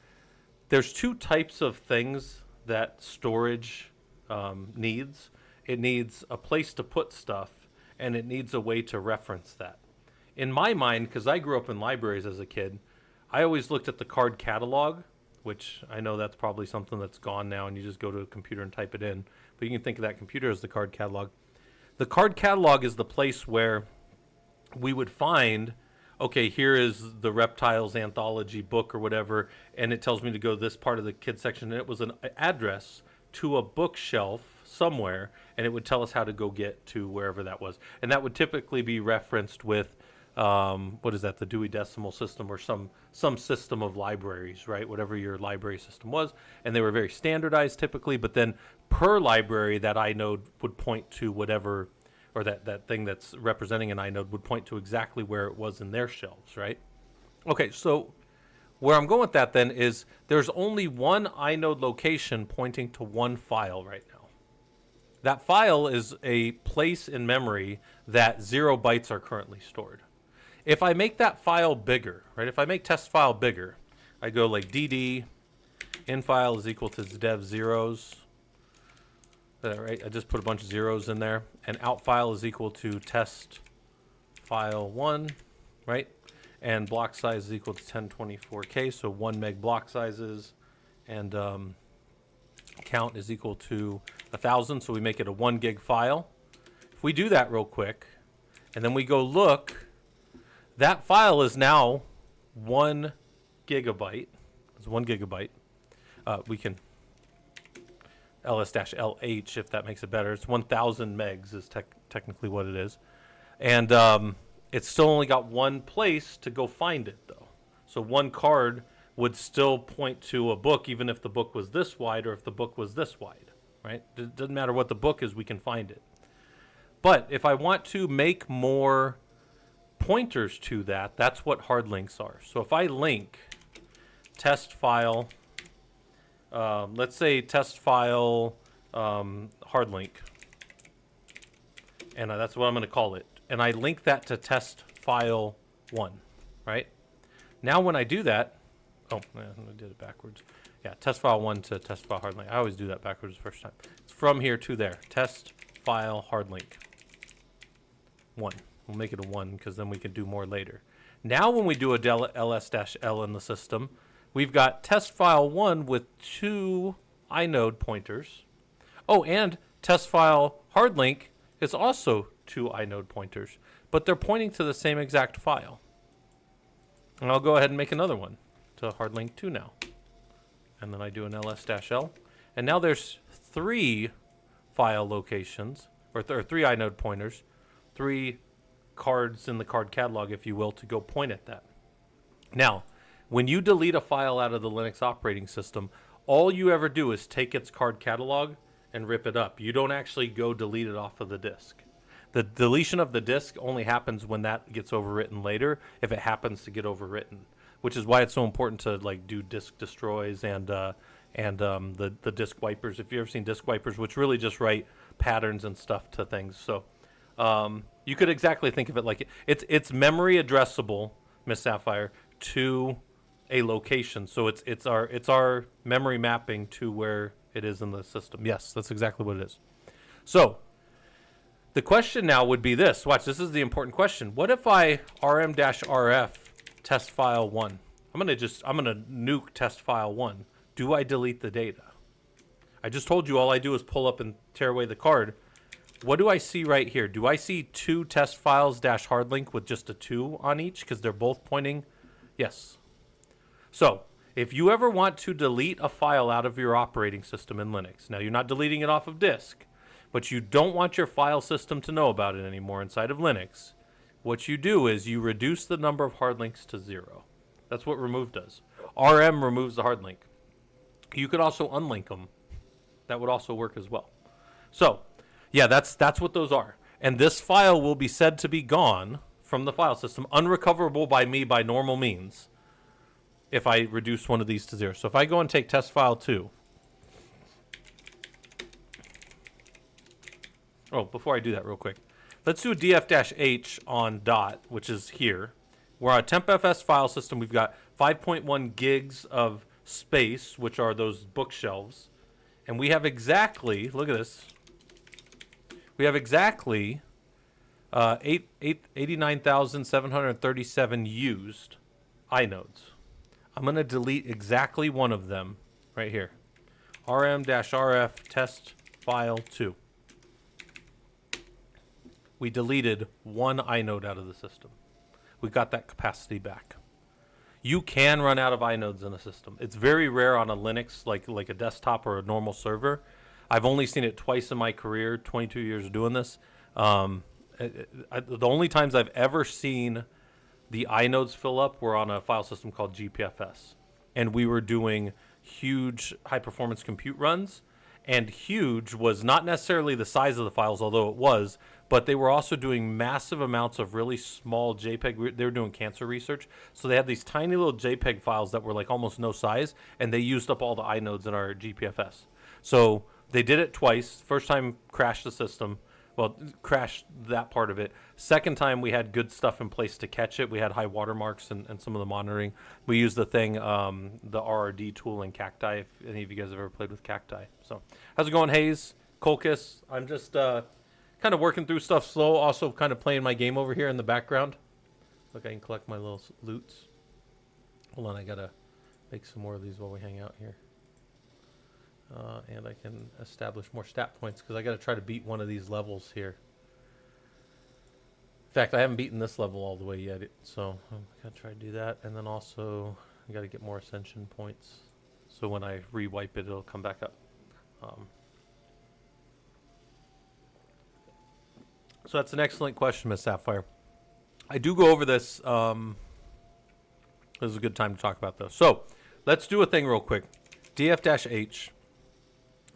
there's two types of things that storage needs. It needs a place to put stuff, and it needs a way to reference that. In my mind, because I grew up in libraries as a kid, I always looked at the card catalog, which I know that's probably something that's gone now, and you just go to a computer and type it in. But you can think of that computer as the card catalog. The card catalog is the place where we would find, okay, here is the Reptiles Anthology book or whatever, and it tells me to go to this part of the kids section, and it was an address to a bookshelf somewhere, and it would tell us how to go get to wherever that was. And that would typically be referenced with, what is that, the Dewey Decimal System or some system of libraries, right? Whatever your library system was. And they were very standardized typically, but then per library, that inode would point to whatever, or that thing that's representing an inode would point to exactly where it was in their shelves, right? Okay, so where I'm going with that then is there's only one inode location pointing to one file right now. That file is a place in memory that 0 bytes are currently stored. If I make that file bigger, right? If I make test file bigger, I go like dd in file is equal to dev zeros. Right? I just put a bunch of zeros in there, and out file is equal to test file 1, right? And block size is equal to 1024K, so 1 meg block sizes, and count is equal to 1,000, so we make it a 1 gig file. If we do that real quick, and then we go look, that file is now 1 gigabyte. It's 1 gigabyte. We can ls-lh if that makes it better. It's 1,000 megs is technically what it is. And it's still only got one place to go find it, though. So one card would still point to a book, even if the book was this wide or if the book was this wide, right? It doesn't matter what the book is, we can find it. But if I want to make more pointers to that, that's what hard links are. So if I link test file, let's say test file hard link, and that's what I'm going to call it, and I link that to test file 1, right? Now when I do that, I did it backwards. Yeah, test file 1 to test file hard link. I always do that backwards the first time. It's from here to there. Test file hard link 1. We'll make it a 1 because then we can do more later. Now when we do a ls-l in the system, we've got test file 1 with 2 inode pointers. Oh, and test file hard link is also 2 inode pointers, but they're pointing to the same exact file. And I'll go ahead and make another one to hard link 2 now. And then I do an ls-l. And now there's 3 file locations, or 3 inode pointers, 3 cards in the card catalog, if you will, to go point at that. Now, when you delete a file out of the Linux operating system, all you ever do is take its card catalog and rip it up. You don't actually go delete it off of the disk. The deletion of the disk only happens when that gets overwritten later, if it happens to get overwritten, which is why it's so important to like do disk destroys and the disk wipers. If you've ever seen disk wipers, which really just write patterns and stuff to things. So you could exactly think of it like it's memory addressable, Miss Sapphire, to a location. So it's our memory mapping to where it is in the system. Yes, that's exactly what it is. So the question now would be this. Watch, this is the important question. What if I rm-rf test file 1? I'm gonna nuke test file 1. Do I delete the data? I just told you all I do is pull up and tear away the card. What do I see right here? Do I see 2 test files dash hard link with just a 2 on each because they're both pointing? Yes. So if you ever want to delete a file out of your operating system in Linux, now you're not deleting it off of disk, but you don't want your file system to know about it anymore inside of Linux, what you do is you reduce the number of hard links to 0. That's what remove does. RM removes the hard link. You could also unlink them. That would also work as well. So yeah, that's what those are. And this file will be said to be gone from the file system, unrecoverable by me by normal means, if I reduce one of these to 0. So if I go and take test file 2. Oh, before I do that real quick, let's do a df-h on dot, which is here. We're on a tempfs file system. We've got 5.1 gigs of space, which are those bookshelves. And we have exactly, look at this, we have exactly 89,737 used inodes. I'm going to delete exactly one of them right here. rm-rf test file 2. we deleted one inode out of the system. We got that capacity back. You can run out of inodes in a system. It's very rare on a Linux, like a desktop or a normal server. I've only seen it twice in my career, 22 years of doing this. The only times I've ever seen the inodes fill up were on a file system called GPFS. And we were doing huge high-performance compute runs. And huge was not necessarily the size of the files, although it was, but they were also doing massive amounts of really small JPEG. They were doing cancer research. So they had these tiny little JPEG files that were like almost no size, and they used up all the inodes in our GPFS. So they did it twice. First time crashed the system. Well, crashed that part of it. Second time, we had good stuff in place to catch it. We had high watermarks and some of the monitoring. We used the thing, the RRD tool in Cacti, if any of you guys have ever played with Cacti. So, how's it going, Hayes? Colchis? I'm just kind of working through stuff slow, also kind of playing my game over here in the background. Look, I can collect my little loots. Hold on, I got to make some more of these while we hang out here. And I can establish more stat points because I got to try to beat one of these levels here. In fact, I haven't beaten this level all the way yet, so I'm going to try to do that. And then also, I got to get more ascension points. So when I re-wipe it, it'll come back up. So that's an excellent question, Miss Sapphire. I do go over this. This is a good time to talk about those. So let's do a thing real quick. df-h.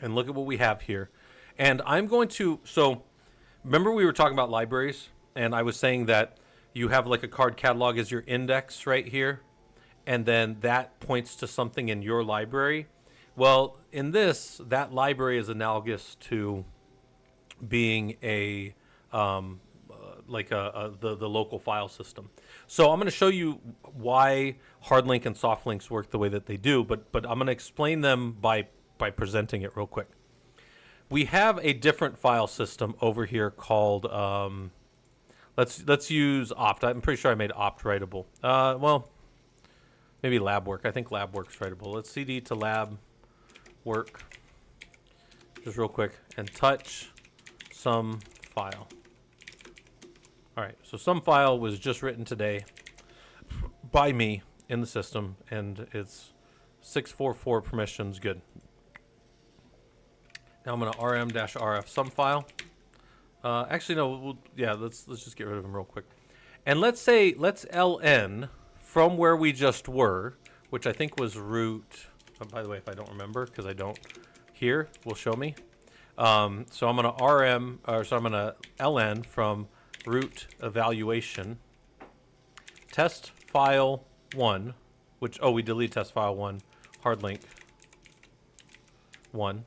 And look at what we have here. And I'm going to, so remember we were talking about libraries, and I was saying that you have like a card catalog as your index right here, and then that points to something in your library. Well, in this, that library is analogous to being a the local file system. So I'm going to show you why hard link and soft links work the way that they do, but I'm going to explain them by presenting it real quick. We have a different file system over here called let's use opt. I'm pretty sure I made opt writable. Well, maybe lab work. I think lab work's writable. Let's cd to lab work just real quick and touch some file. All right, so some file was just written today by me in the system, and it's 644 permissions good. Now I'm going to rm-rf some file. Actually, no. Let's just get rid of them real quick. And let's ln from where we just were, which I think was root. Oh, by the way, if I don't remember, because I don't, here will show me. So I'm going to I'm going to ln from root evaluation test file 1, which we delete test file 1 hard link 1.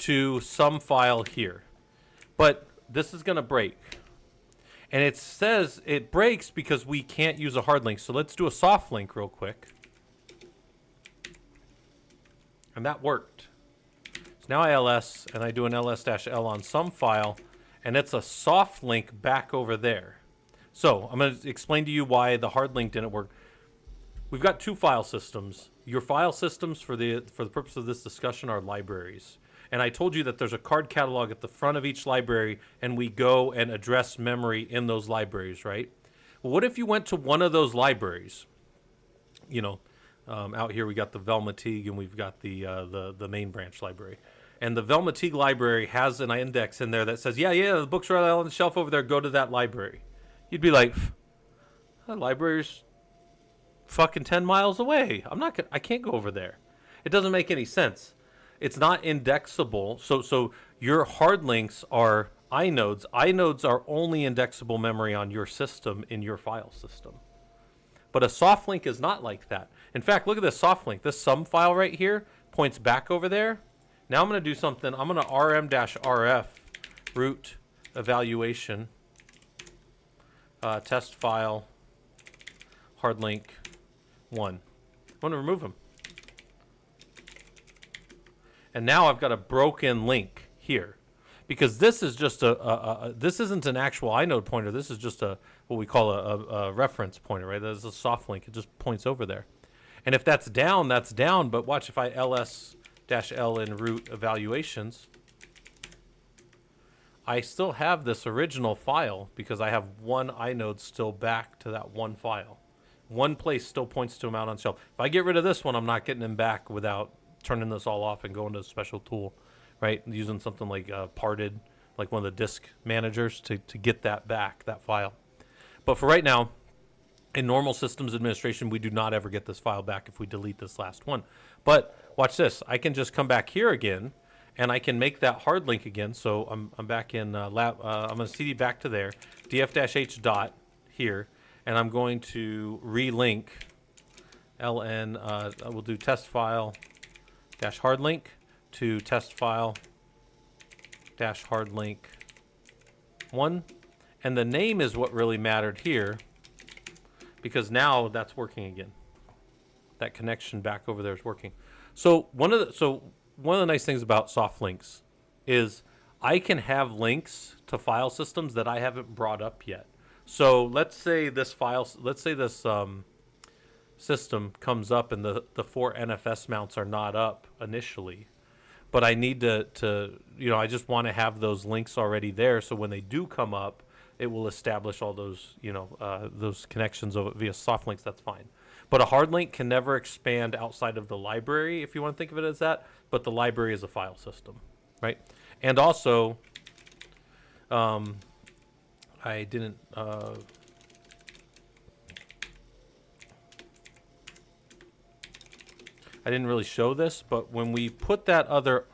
To some file here. But this is going to break. And it says it breaks because we can't use a hard link. So let's do a soft link real quick. And that worked. So now I ls, and I do an ls-l on some file, and it's a soft link back over there. So I'm going to explain to you why the hard link didn't work. We've got two file systems. Your file systems, for the purpose of this discussion, are libraries. And I told you that there's a card catalog at the front of each library, and we go and address memory in those libraries, right? Well, what if you went to one of those libraries? You know, out here we got the Velma Teague, and we've got the main branch library. And the Velma Teague library has an index in there that says, yeah, the book's right on the shelf over there, go to that library. You'd be like, that library's fucking 10 miles away. I can't go over there. It doesn't make any sense. It's not indexable. So your hard links are inodes. Inodes are only indexable memory on your system in your file system. But a soft link is not like that. In fact, look at this soft link. This sum file right here points back over there. Now I'm going to do something. I'm going to rm-rf root evaluation test file hard link 1. I'm going to remove them. And now I've got a broken link here, because this is just this isn't an actual inode pointer. This is just what we call a reference pointer, right? That's a soft link. It just points over there. And if that's down, that's down. But watch, if I ls-l in root evaluations, I still have this original file because I have one inode still back to that one file. One place still points to him out on shelf. If I get rid of this one, I'm not getting him back without turning this all off and going to a special tool, right? Using something like parted, like one of the disk managers to get that back, that file. But for right now, in normal systems administration, we do not ever get this file back if we delete this last one. But watch this. I can just come back here again, and I can make that hard link again. So I'm back in lab. I'm going to cd back to there, df-h dot here, and I'm going to relink ln. We'll do test file dash hard link to test file dash hard link 1, and the name is what really mattered here, because now that's working again. That connection back over there is working. So one of the nice things about soft links is I can have links to file systems that I haven't brought up yet. So let's say this system comes up and the 4 NFS mounts are not up initially, but I need to I just want to have those links already there, so when they do come up, it will establish all those those connections via soft links. That's fine. But a hard link can never expand outside of the library, if you want to think of it as that. But the library is a file system, right? And also, I didn't. I didn't really show this, but when we put that other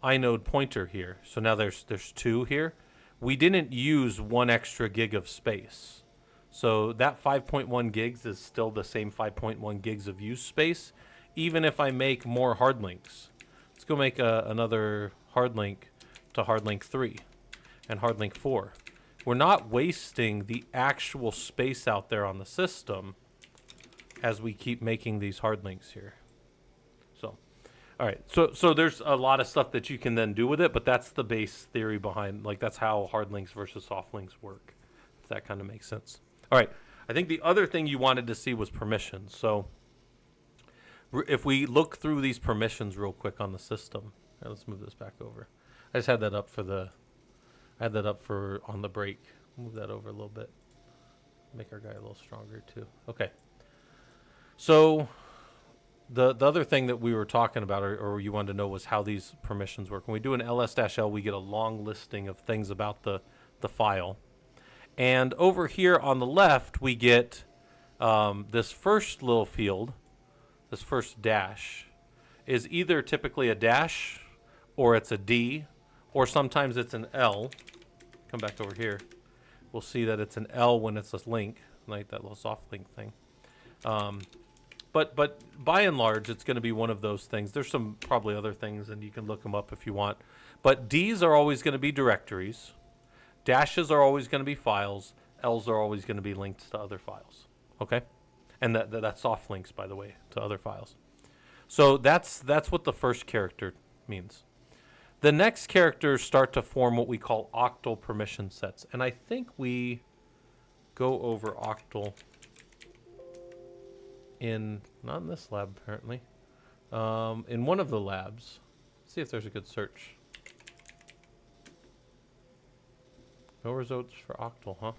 inode pointer here, so now there's 2 here. We didn't use 1 extra gig of space. So that 5.1 gigs is still the same 5.1 gigs of use space, even if I make more hard links. Let's go make another hard link to hard link 3 and hard link 4. We're not wasting the actual space out there on the system as we keep making these hard links here. So, all right. So there's a lot of stuff that you can then do with it, but that's the base theory behind, like, that's how hard links versus soft links work, if that kind of makes sense. All right. I think the other thing you wanted to see was permissions. So if we look through these permissions real quick on the system, right, let's move this back over. I just had that up for on the break. Move that over a little bit. Make our guy a little stronger too. Okay. So the other thing that we were talking about, or you wanted to know, was how these permissions work. When we do an ls-l, we get a long listing of things about the file. And over here on the left, we get this first little field, this first dash, is either typically a dash, or it's a D, or sometimes it's an L. Come back over here. We'll see that it's an L when it's a link, like that little soft link thing. But by and large, it's going to be one of those things. There's some probably other things, and you can look them up if you want. But Ds are always going to be directories. Dashes are always going to be files. Ls are always going to be linked to other files. Okay? And that's soft links, by the way, to other files. So that's what the first character means. The next characters start to form what we call octal permission sets. And I think we go over octal not in this lab apparently, in one of the labs. Let's see if there's a good search. No results for octal, huh?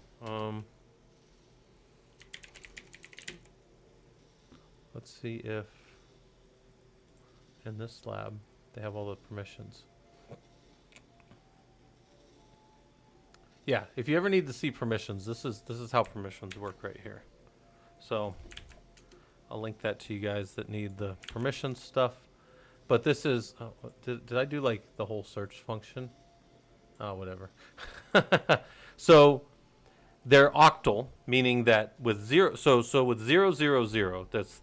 Let's see if in this lab they have all the permissions. Yeah, if you ever need to see permissions, this is how permissions work right here. So I'll link that to you guys that need the permission stuff. But this is, did I do like the whole search function? Oh, whatever. So they're octal, meaning that with 0, so with 0, 0, 0, that's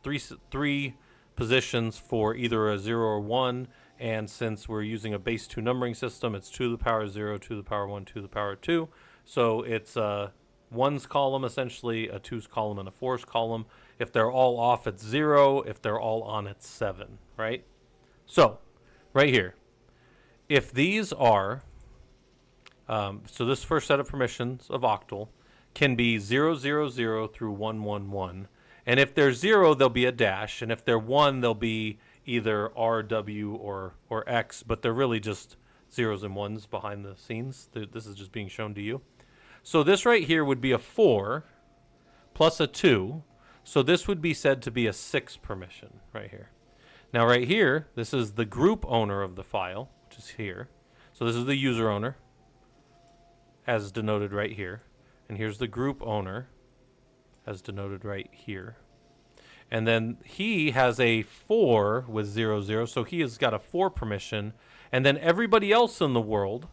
three positions for either a 0 or 1. And since we're using a base 2 numbering system, it's 2 to the power 0, 2 to the power 1, 2 to the power 2. So it's a 1's column, essentially, a 2's column, and a 4's column. If they're all off, it's 0. If they're all on, it's 7, right? So, right here, if these are, so this first set of permissions of octal can be 0, 0, 0 through 1, 1, 1. And if they're 0, there'll be a dash. And if they're 1, they'll be either R, W, or X, but they're really just zeros and ones behind the scenes. This is just being shown to you. So this right here would be a 4 plus a 2. So this would be said to be a 6 permission right here. Now right here, this is the group owner of the file, which is here. So this is the user owner, as denoted right here. And here's the group owner, as denoted right here. And then he has a 4 with 0, 0, so he has got a 4 permission. And then everybody else in the world,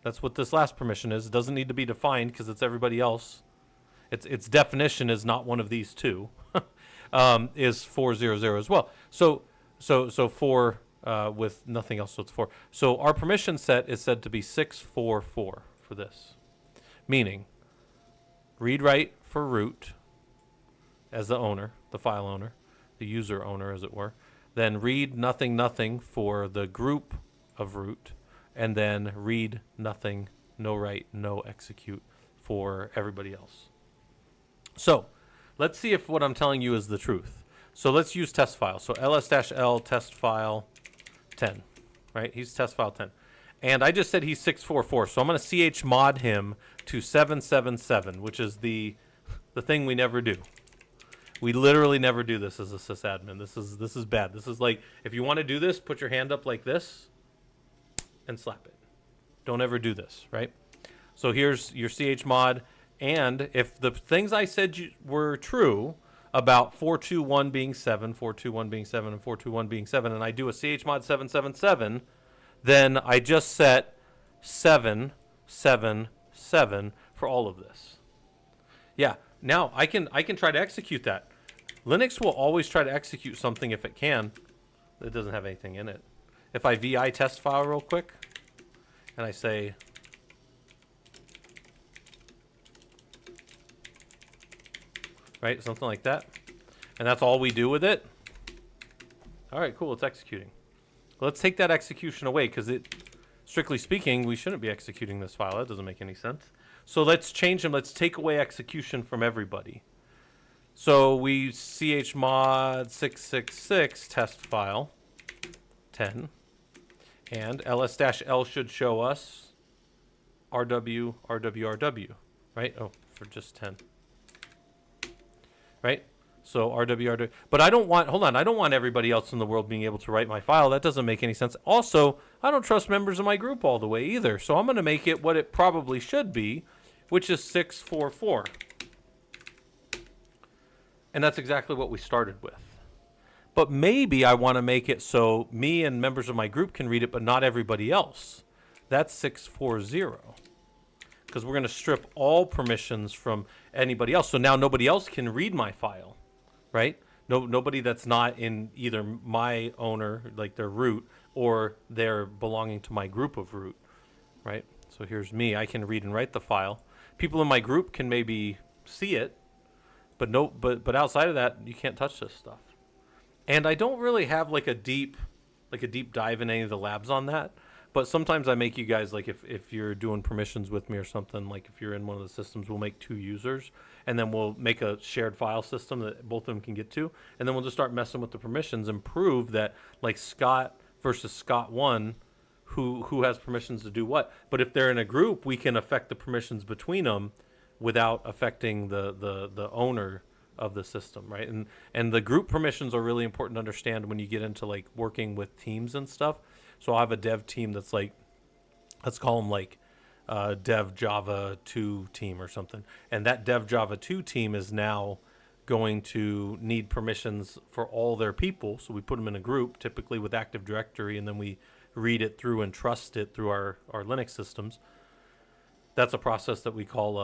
that's what this last permission is. It doesn't need to be defined because it's everybody else. Its definition is not one of these two, is 4, 0, 0 as well. So 4 with nothing else, so it's 4. So our permission set is said to be 6, 4, 4 for this. Meaning, read write for root as the owner, the file owner, the user owner as it were. Then read nothing, nothing for the group of root. And then read nothing, no write, no execute for everybody else. So let's see if what I'm telling you is the truth. So let's use test file. So ls-l test file 10, right? He's test file 10. And I just said he's 644. So I'm going to chmod him to 777, which is the thing we never do. We literally never do this as a sysadmin. This is bad. This is like, if you want to do this, put your hand up like this and slap it. Don't ever do this, right? So here's your chmod. And if the things I said were true about 421 being 7, 421 being 7, and 421 being 7, and I do a chmod 777, then I just set 7, 7, 7 for all of this. Yeah, now I can try to execute that. Linux will always try to execute something if it can. It doesn't have anything in it. If I vi test file real quick, and I say right, something like that, and that's all we do with it. All right, cool, it's executing. Let's take that execution away because strictly speaking, we shouldn't be executing this file. That doesn't make any sense. So let's change them. Let's take away execution from everybody. So we chmod 666 test file 10, and ls-l should show us rw, right? Oh, for just 10. Right? So RW, but I don't want, hold on, I don't want everybody else in the world being able to write my file. That doesn't make any sense. Also, I don't trust members of my group all the way either. So I'm going to make it what it probably should be, which is 644. And that's exactly what we started with. But maybe I want to make it so me and members of my group can read it, but not everybody else. That's 640. Because we're going to strip all permissions from anybody else. So now nobody else can read my file, right? Nobody that's not in either my owner, like their root, or they're belonging to my group of root, right? So here's me. I can read and write the file. People in my group can maybe see it, but outside of that, you can't touch this stuff. And I don't really have like a deep dive in any of the labs on that. But sometimes I make you guys, like if you're doing permissions with me or something, like if you're in one of the systems, we'll make 2 users, and then we'll make a shared file system that both of them can get to, and then we'll just start messing with the permissions and prove that, like Scott versus Scott1, who has permissions to do what. But if they're in a group, we can affect the permissions between them without affecting the owner of the system, right? And the group permissions are really important to understand when you get into like working with teams and stuff. So I have a dev team that's like, let's call them like dev Java 2 team or something. And that dev Java 2 team is now going to need permissions for all their people. So we put them in a group, typically with Active Directory, and then we read it through and trust it through our Linux systems. That's a process that we call,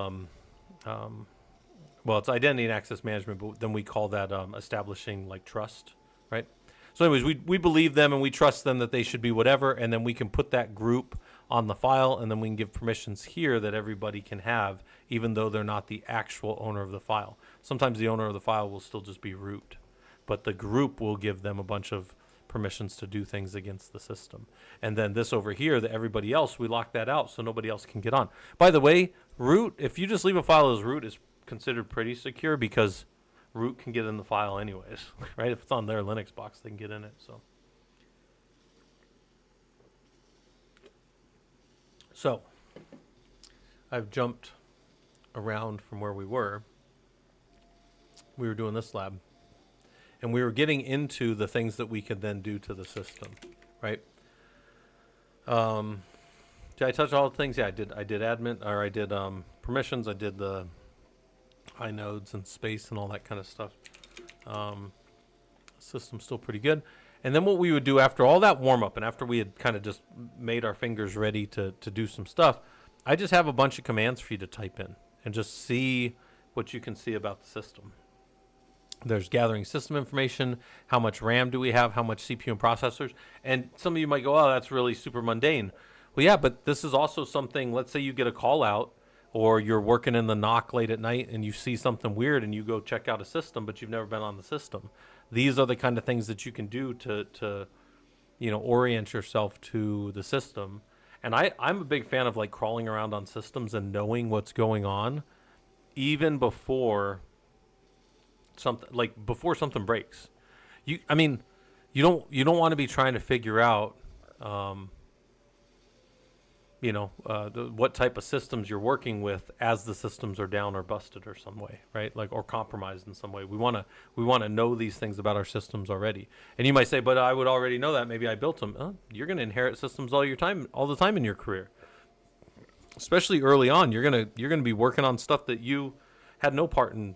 well, it's identity and access management, but then we call that establishing like trust, right? So anyways, we believe them and we trust them that they should be whatever, and then we can put that group on the file, and then we can give permissions here that everybody can have, even though they're not the actual owner of the file. Sometimes the owner of the file will still just be root, but the group will give them a bunch of permissions to do things against the system. And then this over here, that everybody else, we lock that out so nobody else can get on. By the way, root, if you just leave a file as root, is considered pretty secure because root can get in the file anyways, right? If it's on their Linux box, they can get in it. So So I've jumped around from where we were. We were doing this lab, and we were getting into the things that we could then do to the system, right? Did I touch all the things? Yeah, I did. I did admin, or I did permissions. I did the inodes and space and all that kind of stuff. System's still pretty good. And then what we would do after all that warm up, and after we had kind of just made our fingers ready to do some stuff, I just have a bunch of commands for you to type in and just see what you can see about the system. There's gathering system information, how much RAM do we have, how much CPU and processors. And some of you might go, oh, that's really super mundane. Well, yeah, but this is also something, let's say you get a call out, or you're working in the NOC late at night and you see something weird and you go check out a system, but you've never been on the system. These are the kind of things that you can do to orient yourself to the system. And I'm a big fan of like crawling around on systems and knowing what's going on even before something breaks. You don't want to be trying to figure out what type of systems you're working with as the systems are down or busted or some way, right? Like, or compromised in some way. We want to know these things about our systems already. And you might say, but I would already know that. Maybe I built them. You're going to inherit systems all the time in your career. Especially early on, you're going to be working on stuff that you had no part in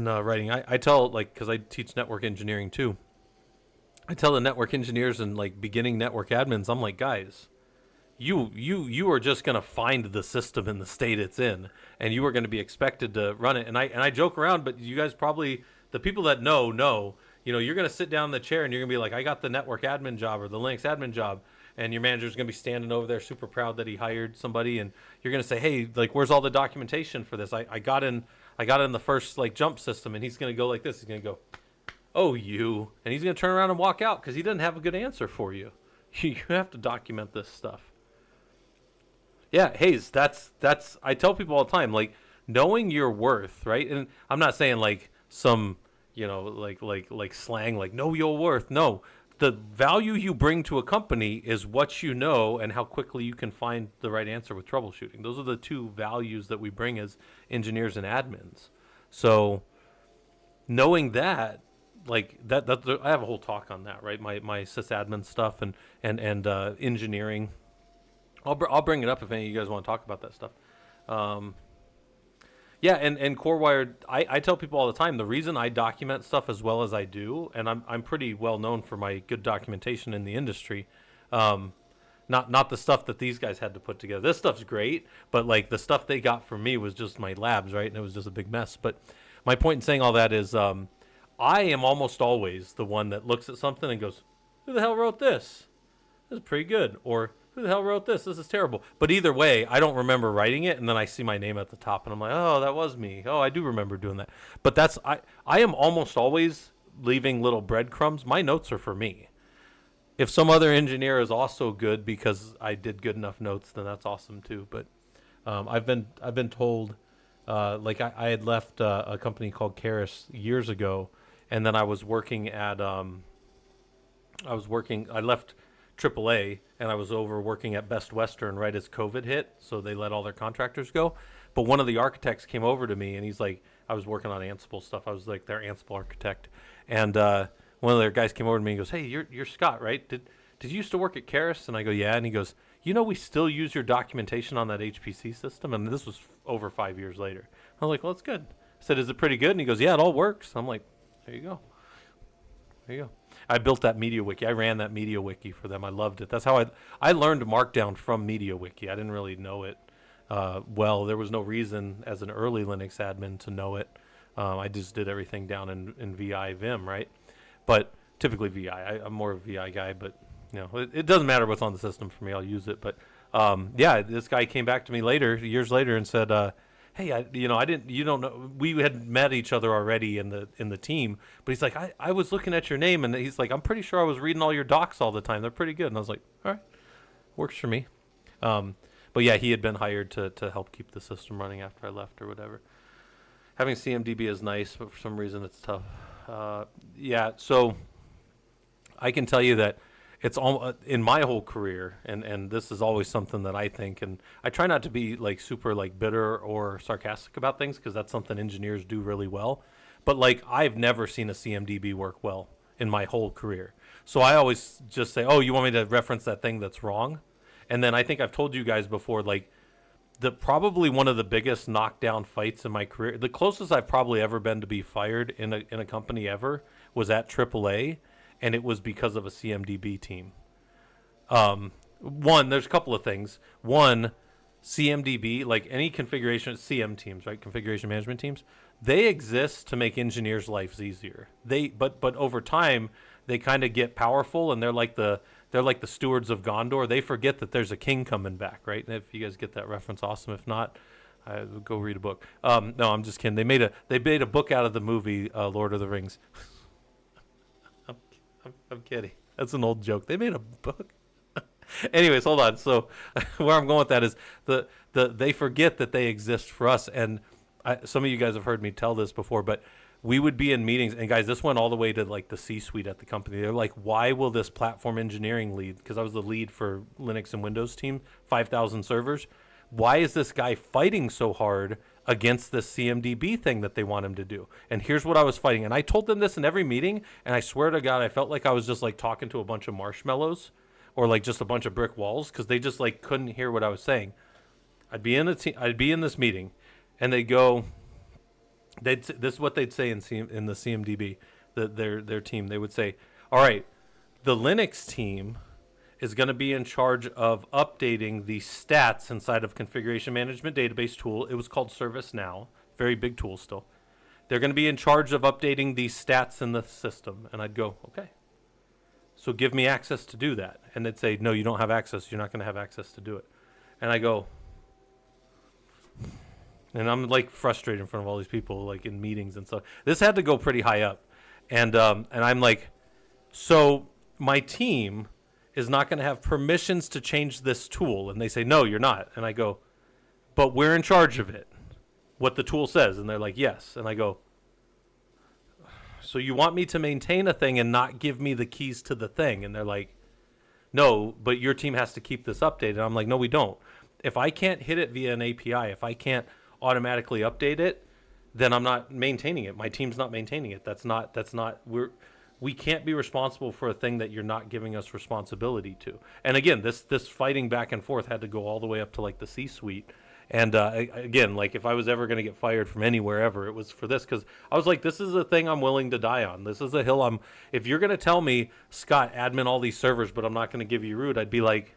writing. I tell, like, because I teach network engineering too. I tell the network engineers and like beginning network admins, I'm like, guys, you are just going to find the system in the state it's in, and you are going to be expected to run it. And I joke around, but you guys probably, the people that know, you're going to sit down in the chair and you're going to be like, I got the network admin job or the Linux admin job. And your manager's going to be standing over there super proud that he hired somebody. And you're going to say, hey, like, where's all the documentation for this? I got in the first like jump system, and he's going to go like this. He's going to go, oh, you. And he's going to turn around and walk out because he doesn't have a good answer for you. You have to document this stuff. Yeah, Hayes, that's I tell people all the time, like, knowing your worth, right? And I'm not saying like some, like slang, like know your worth. No, the value you bring to a company is what you know and how quickly you can find the right answer with troubleshooting. Those are the two values that we bring as engineers and admins. So knowing that, like that I have a whole talk on that, right? My sysadmin stuff and engineering. I'll bring it up if any of you guys want to talk about that stuff. Yeah, and CoreWired, I tell people all the time, the reason I document stuff as well as I do, and I'm pretty well known for my good documentation in the industry, not the stuff that these guys had to put together. This stuff's great, but like the stuff they got from me was just my labs, right? And it was just a big mess. But my point in saying all that is I am almost always the one that looks at something and goes, who the hell wrote this? This is pretty good. Or who the hell wrote this? This is terrible. But either way, I don't remember writing it, and then I see my name at the top, and I'm like, oh, that was me. Oh, I do remember doing that. But I am almost always leaving little breadcrumbs. My notes are for me. If some other engineer is also good because I did good enough notes, then that's awesome too. But I've been told, like I had left a company called Keras years ago, and then I was working at I left AAA, and I was over working at Best Western right as COVID hit, so they let all their contractors go. But one of the architects came over to me, and he's like, I was working on Ansible stuff. I was like their Ansible architect, and one of their guys came over to me and goes, hey, you're Scott, right? Did you used to work at Keras? And I go, yeah. And he goes, we still use your documentation on that HPC system? And this was over 5 years later. I was like, well, that's good. I said, is it pretty good? And he goes, yeah, it all works. I'm like, there you go. There you go. I built that MediaWiki. I ran that MediaWiki for them. I loved it. That's how I learned Markdown from MediaWiki. I didn't really know it well. There was no reason as an early Linux admin to know it. I just did everything down in VI Vim, right? But typically VI. I'm more of a VI guy, but it doesn't matter what's on the system for me. I'll use it. But yeah, this guy came back to me years later, and said, hey, I didn't, you don't know, we had met each other already in the team, but he's like, I was looking at your name, and he's like, I'm pretty sure I was reading all your docs all the time. They're pretty good. And I was like, all right, works for me. But yeah, he had been hired to help keep the system running after I left or whatever. Having CMDB is nice, but for some reason it's tough. Yeah, so I can tell you that it's all in my whole career, and this is always something that I think, and I try not to be like super like bitter or sarcastic about things because that's something engineers do really well. But like I've never seen a CMDB work well in my whole career. So I always just say, "Oh, you want me to reference that thing that's wrong?" And then I think I've told you guys before, like the probably one of the biggest knockdown fights in my career, the closest I've probably ever been to be fired in a company ever was at AAA, and it was because of a CMDB team. One, there's a couple of things. One, CMDB, like any configuration, CM teams, right? Configuration management teams, they exist to make engineers' lives easier. But over time, they kind of get powerful, and they're like the stewards of Gondor. They forget that there's a king coming back, right? And if you guys get that reference, awesome. If not, go read a book. No, I'm just kidding. They made a book out of the movie Lord of the Rings. I'm kidding. That's an old joke. They made a book. Anyways, hold on. So where I'm going with that is they forget that they exist for us. And some of you guys have heard me tell this before, but we would be in meetings, and guys, this went all the way to like the C-suite at the company. They're like, why will this platform engineering lead, because I was the lead for Linux and Windows team, 5,000 servers. Why is this guy fighting so hard against this CMDB thing that they want him to do? And here's what I was fighting. And I told them this in every meeting, and I swear to God, I felt like I was just like talking to a bunch of marshmallows or like just a bunch of brick walls, because they just like couldn't hear what I was saying. I'd be in this meeting, and they'd go, this is what they'd say in the CMDB, their team. They would say, all right, the Linux team is going to be in charge of updating the stats inside of configuration management database tool. It was called ServiceNow, very big tool still. They're going to be in charge of updating the stats in the system. And I'd go, okay, so give me access to do that. And they'd say, no, you don't have access. You're not going to have access to do it. And I go, and I'm like frustrated in front of all these people, like in meetings and stuff. This had to go pretty high up. And I'm like, so my team is not going to have permissions to change this tool. And they say, no, you're not. And I go, but we're in charge of it, what the tool says. And they're like, yes. And I go, so you want me to maintain a thing and not give me the keys to the thing? And they're like, no, but your team has to keep this updated. And I'm like, no, we don't. If I can't hit it via an API, if I can't automatically update it, then I'm not maintaining it. My team's not maintaining it. We can't be responsible for a thing that you're not giving us responsibility to. And again, this fighting back and forth had to go all the way up to like the C-suite. And again, like if I was ever going to get fired from anywhere ever, it was for this, because I was like, this is a thing I'm willing to die on. This is a hill if you're going to tell me, Scott, admin all these servers, but I'm not going to give you root, I'd be like,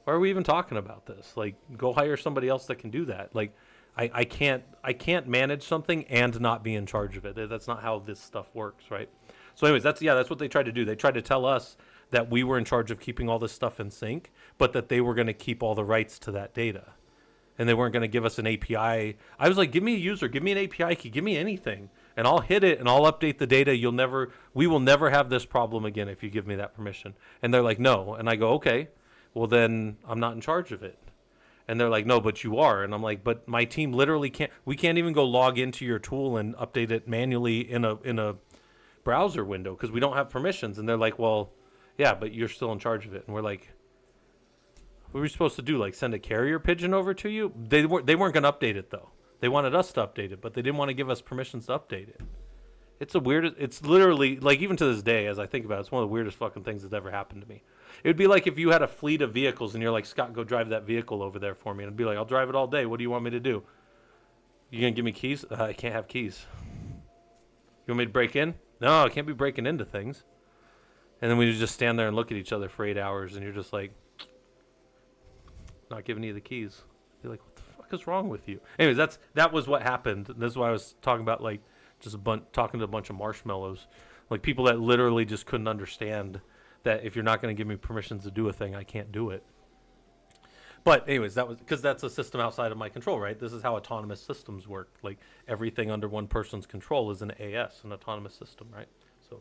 why are we even talking about this? Like, go hire somebody else that can do that. Like, I can't manage something and not be in charge of it. That's not how this stuff works, right? So anyways, that's what they tried to do. They tried to tell us that we were in charge of keeping all this stuff in sync, but that they were going to keep all the rights to that data. And they weren't going to give us an API. I was like, give me a user, give me an API key, give me anything, and I'll hit it and I'll update the data. We will never have this problem again if you give me that permission. And they're like, no. And I go, okay, well then I'm not in charge of it. And they're like, no, but you are. And I'm like, but my team literally we can't even go log into your tool and update it manually in a browser window because we don't have permissions. And they're like, well, yeah, but you're still in charge of it. And we're like, what were we supposed to do? Like send a carrier pigeon over to you? They weren't going to update it though. They wanted us to update it, but they didn't want to give us permissions to update it. It's literally, like, even to this day, as I think about it, it's one of the weirdest fucking things that's ever happened to me. It would be like if you had a fleet of vehicles and you're like, Scott, go drive that vehicle over there for me. And I'd be like, I'll drive it all day. What do you want me to do? You going to give me keys? I can't have keys. You want me to break in? No, I can't be breaking into things. And then we would just stand there and look at each other for 8 hours, and you're just like, not giving you the keys. You're like, what the fuck is wrong with you? Anyways, that was what happened. This is why I was talking about, like, just talking to a bunch of marshmallows, like people that literally just couldn't understand that if you're not going to give me permissions to do a thing, I can't do it. But anyways, that was because that's a system outside of my control, right? This is how autonomous systems work. Like everything under one person's control is an AS, an autonomous system, right? So,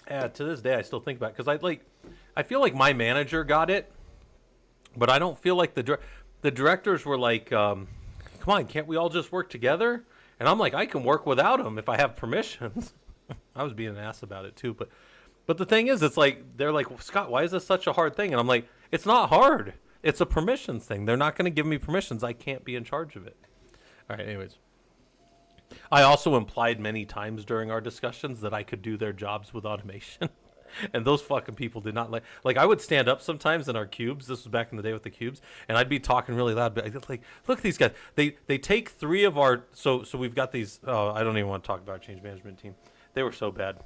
yeah, to this day, I still think about it because I feel like my manager got it, but I don't feel like the directors were like, come on, can't we all just work together? And I'm like, I can work without them if I have permissions. I was being an ass about it too, but But the thing is, it's like, they're like, Scott, why is this such a hard thing? And I'm like, it's not hard. It's a permissions thing. They're not going to give me permissions. I can't be in charge of it. All right, anyways. I also implied many times during our discussions that I could do their jobs with automation. And those fucking people did not like I would stand up sometimes in our cubes. This was back in the day with the cubes, and I'd be talking really loud, but I'd like, look at these guys. They take 3 of our so we've got these. Oh, I don't even want to talk about our change management team. They were so bad.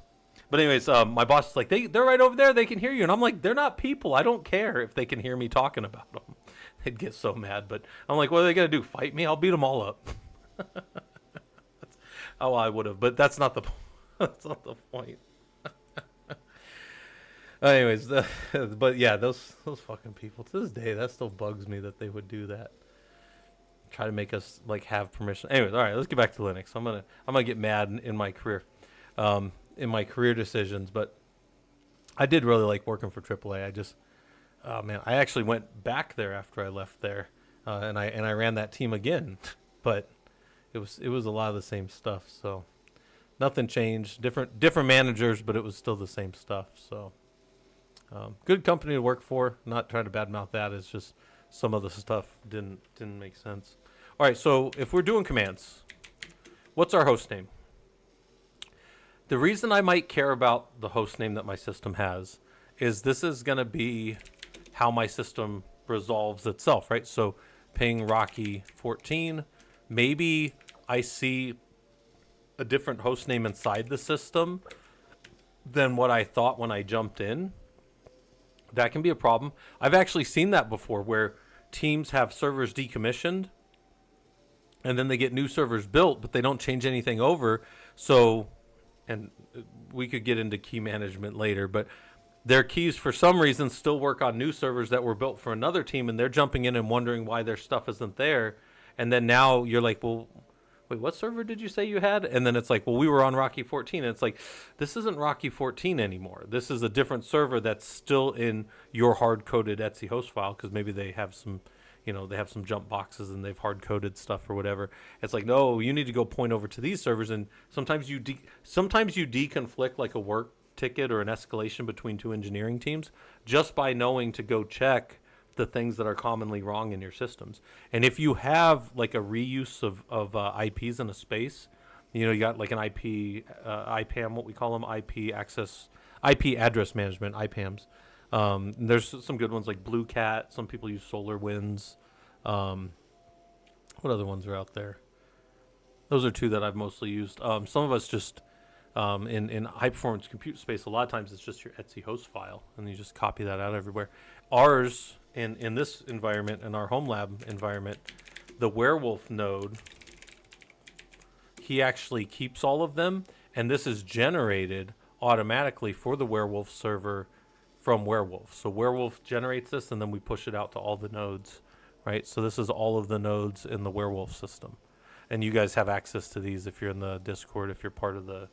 But anyways, my boss is like, they're right over there. They can hear you, and I'm like, they're not people. I don't care if they can hear me talking about them. They'd get so mad, but I'm like, what are they gonna do? Fight me? I'll beat them all up. Oh, I would have, but that's not the that's not the point. Anyways, but yeah, those fucking people, to this day, that still bugs me that they would do that. Try to make us like have permission. Anyways, all right, let's get back to Linux. I'm gonna get mad in my career, in my career decisions. But I did really like working for AAA. Oh man, I actually went back there after I left there, and I ran that team again. But it was a lot of the same stuff. So nothing changed. Different managers, but it was still the same stuff. So. Good company to work for. Not trying to badmouth that. It's just some of the stuff didn't make sense. All right, so if we're doing commands, what's our host name? The reason I might care about the host name that my system has is this is going to be how my system resolves itself, right? So ping Rocky 14. Maybe I see a different host name inside the system than what I thought when I jumped in. That can be a problem. I've actually seen that before where teams have servers decommissioned and then they get new servers built, but they don't change anything over. So, and we could get into key management later, but their keys for some reason still work on new servers that were built for another team, and they're jumping in and wondering why their stuff isn't there. And then now you're like, well, wait, what server did you say you had? And then it's like, well, we were on Rocky 14. And it's like, this isn't Rocky 14 anymore. This is a different server that's still in your hard-coded Etsy host file, because maybe they have some, they have some jump boxes and they've hard-coded stuff or whatever. It's like, no, you need to go point over to these servers. And sometimes you deconflict like a work ticket or an escalation between 2 engineering teams just by knowing to go check the things that are commonly wrong in your systems. And if you have like a reuse of IPs in a space, you got like an IPAM, what we call them, IP address management, IPAMs. There's some good ones like Blue Cat. Some people use SolarWinds. What other ones are out there? Those are 2 that I've mostly used. Some of us just, in high performance compute space, a lot of times it's just your Etsy host file and you just copy that out everywhere. Ours, in this environment, in our home lab environment, the Werewolf node, he actually keeps all of them, and this is generated automatically for the Werewolf server from Werewolf. So Werewolf generates this, and then we push it out to all the nodes, right? So this is all of the nodes in the Werewolf system. And you guys have access to these if you're in the Discord, if you're part of the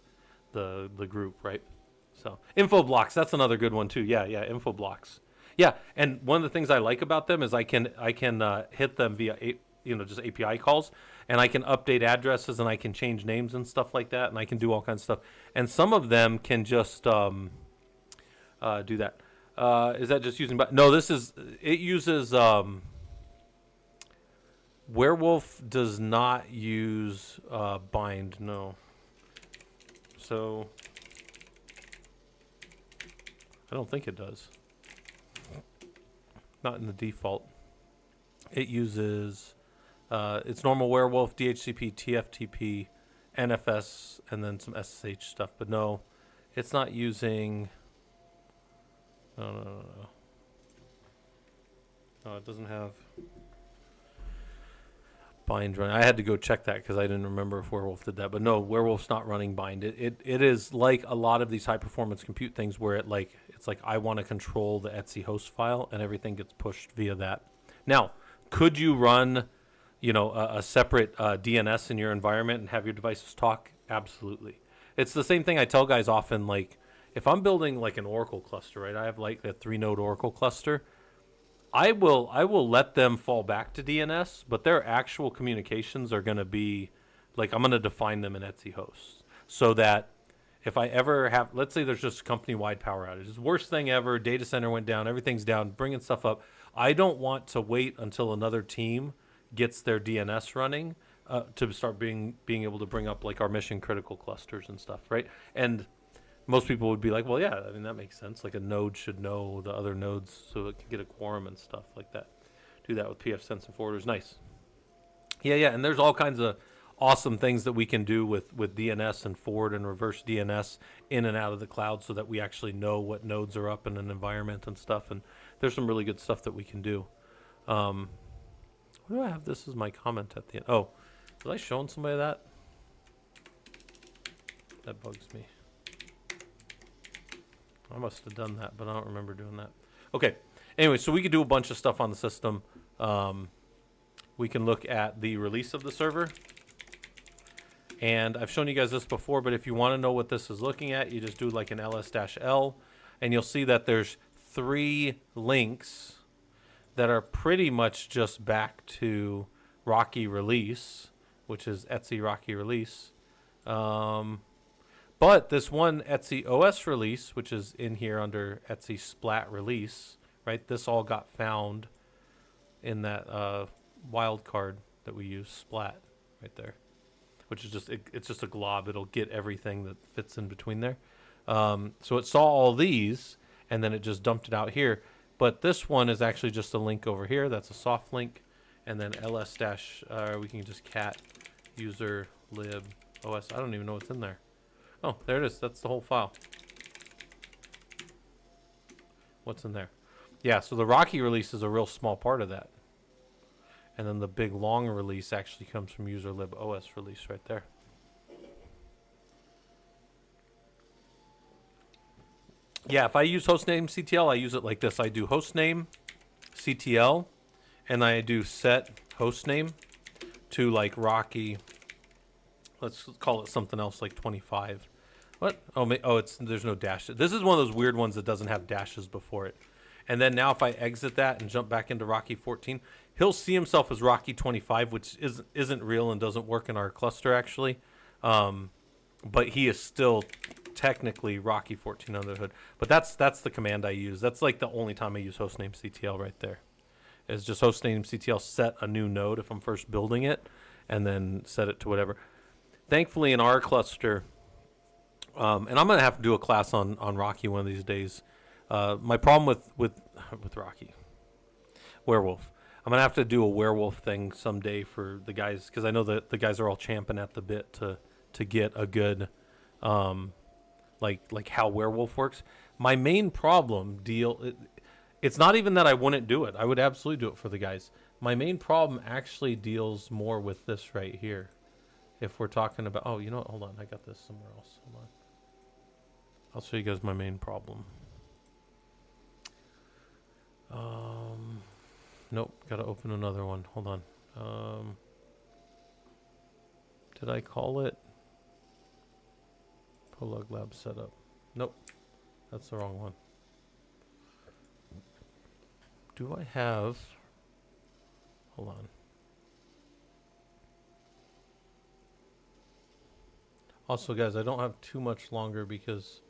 group, right? So info blocks, that's another good one too. Yeah, info blocks. Yeah, and one of the things I like about them is I can hit them via just API calls, and I can update addresses, and I can change names and stuff like that, and I can do all kinds of stuff. And some of them can just do that. Is that just using? No, it uses. Werewolf does not use bind. No. So I don't think it does. Not in the default. It uses it's normal Werewolf, DHCP, TFTP, NFS, and then some SSH stuff. But no, it's not using. No. No, it doesn't have bind running. I had to go check that because I didn't remember if Werewolf did that. But no, Werewolf's not running bind. It is like a lot of these high performance compute things where it's like I want to control the Etsy host file and everything gets pushed via that. Now, could you run, a separate DNS in your environment and have your devices talk? Absolutely. It's the same thing I tell guys often. Like if I'm building like an Oracle cluster, right? I have like a 3-node Oracle cluster. I will let them fall back to DNS, but their actual communications are going to be like I'm going to define them in Etsy hosts so that if I ever have, let's say there's just company-wide power outages, worst thing ever, data center went down, everything's down, bringing stuff up. I don't want to wait until another team gets their DNS running to start being able to bring up like our mission critical clusters and stuff, right? And most people would be like, well, yeah, I mean, that makes sense. Like a node should know the other nodes so it can get a quorum and stuff like that. Do that with pfSense and forwarders. Nice. Yeah, and there's all kinds of awesome things that we can do with DNS and forward and reverse DNS in and out of the cloud so that we actually know what nodes are up in an environment and stuff. And there's some really good stuff that we can do. Why do I have this as my comment at the end? Oh, was I showing somebody that? That bugs me. I must have done that, but I don't remember doing that. Okay. Anyway, so we could do a bunch of stuff on the system. We can look at the release of the server. And I've shown you guys this before, but if you want to know what this is looking at, you just do like an ls-l, and you'll see that there's 3 links that are pretty much just back to Rocky release, which is Etsy Rocky release. But this one Etsy OS release, which is in here under Etsy Splat release, right? This all got found in that wildcard that we use, Splat, right there, which is just, it's just a glob. It'll get everything that fits in between there. So it saw all these, and then it just dumped it out here. But this one is actually just a link over here. That's a soft link. And then ls dash, we can just cat user lib os. I don't even know what's in there. Oh, there it is. That's the whole file. What's in there? Yeah, so the Rocky release is a real small part of that. And then the big long release actually comes from user lib os release right there. Yeah, if I use hostname CTL, I use it like this. I do hostname CTL, and I do set hostname to like Rocky. Let's call it something else like 25. What? Oh, there's no dash. This is one of those weird ones that doesn't have dashes before it. And then now if I exit that and jump back into Rocky 14, he'll see himself as Rocky 25, which isn't real and doesn't work in our cluster actually. But he is still technically Rocky 14 under the hood. But that's the command I use. That's like the only time I use hostname CTL right there. Is just hostname CTL set a new node if I'm first building it, and then set it to whatever. Thankfully in our cluster, and I'm gonna have to do a class on Rocky one of these days. My problem with Rocky, werewolf. I'm gonna have to do a werewolf thing someday for the guys, because I know that the guys are all champing at the bit to get a good, like how werewolf works. My main problem it's not even that I wouldn't do it. I would absolutely do it for the guys. My main problem actually deals more with this right here. If we're talking about, oh, you know what? Hold on, I got this somewhere else. Hold on. I'll show you guys my main problem. Nope, gotta open another one. Hold on. Did I call it ProLUG Lab Setup? Nope, that's the wrong one. Do I have, hold on. Also, guys, I don't have too much longer because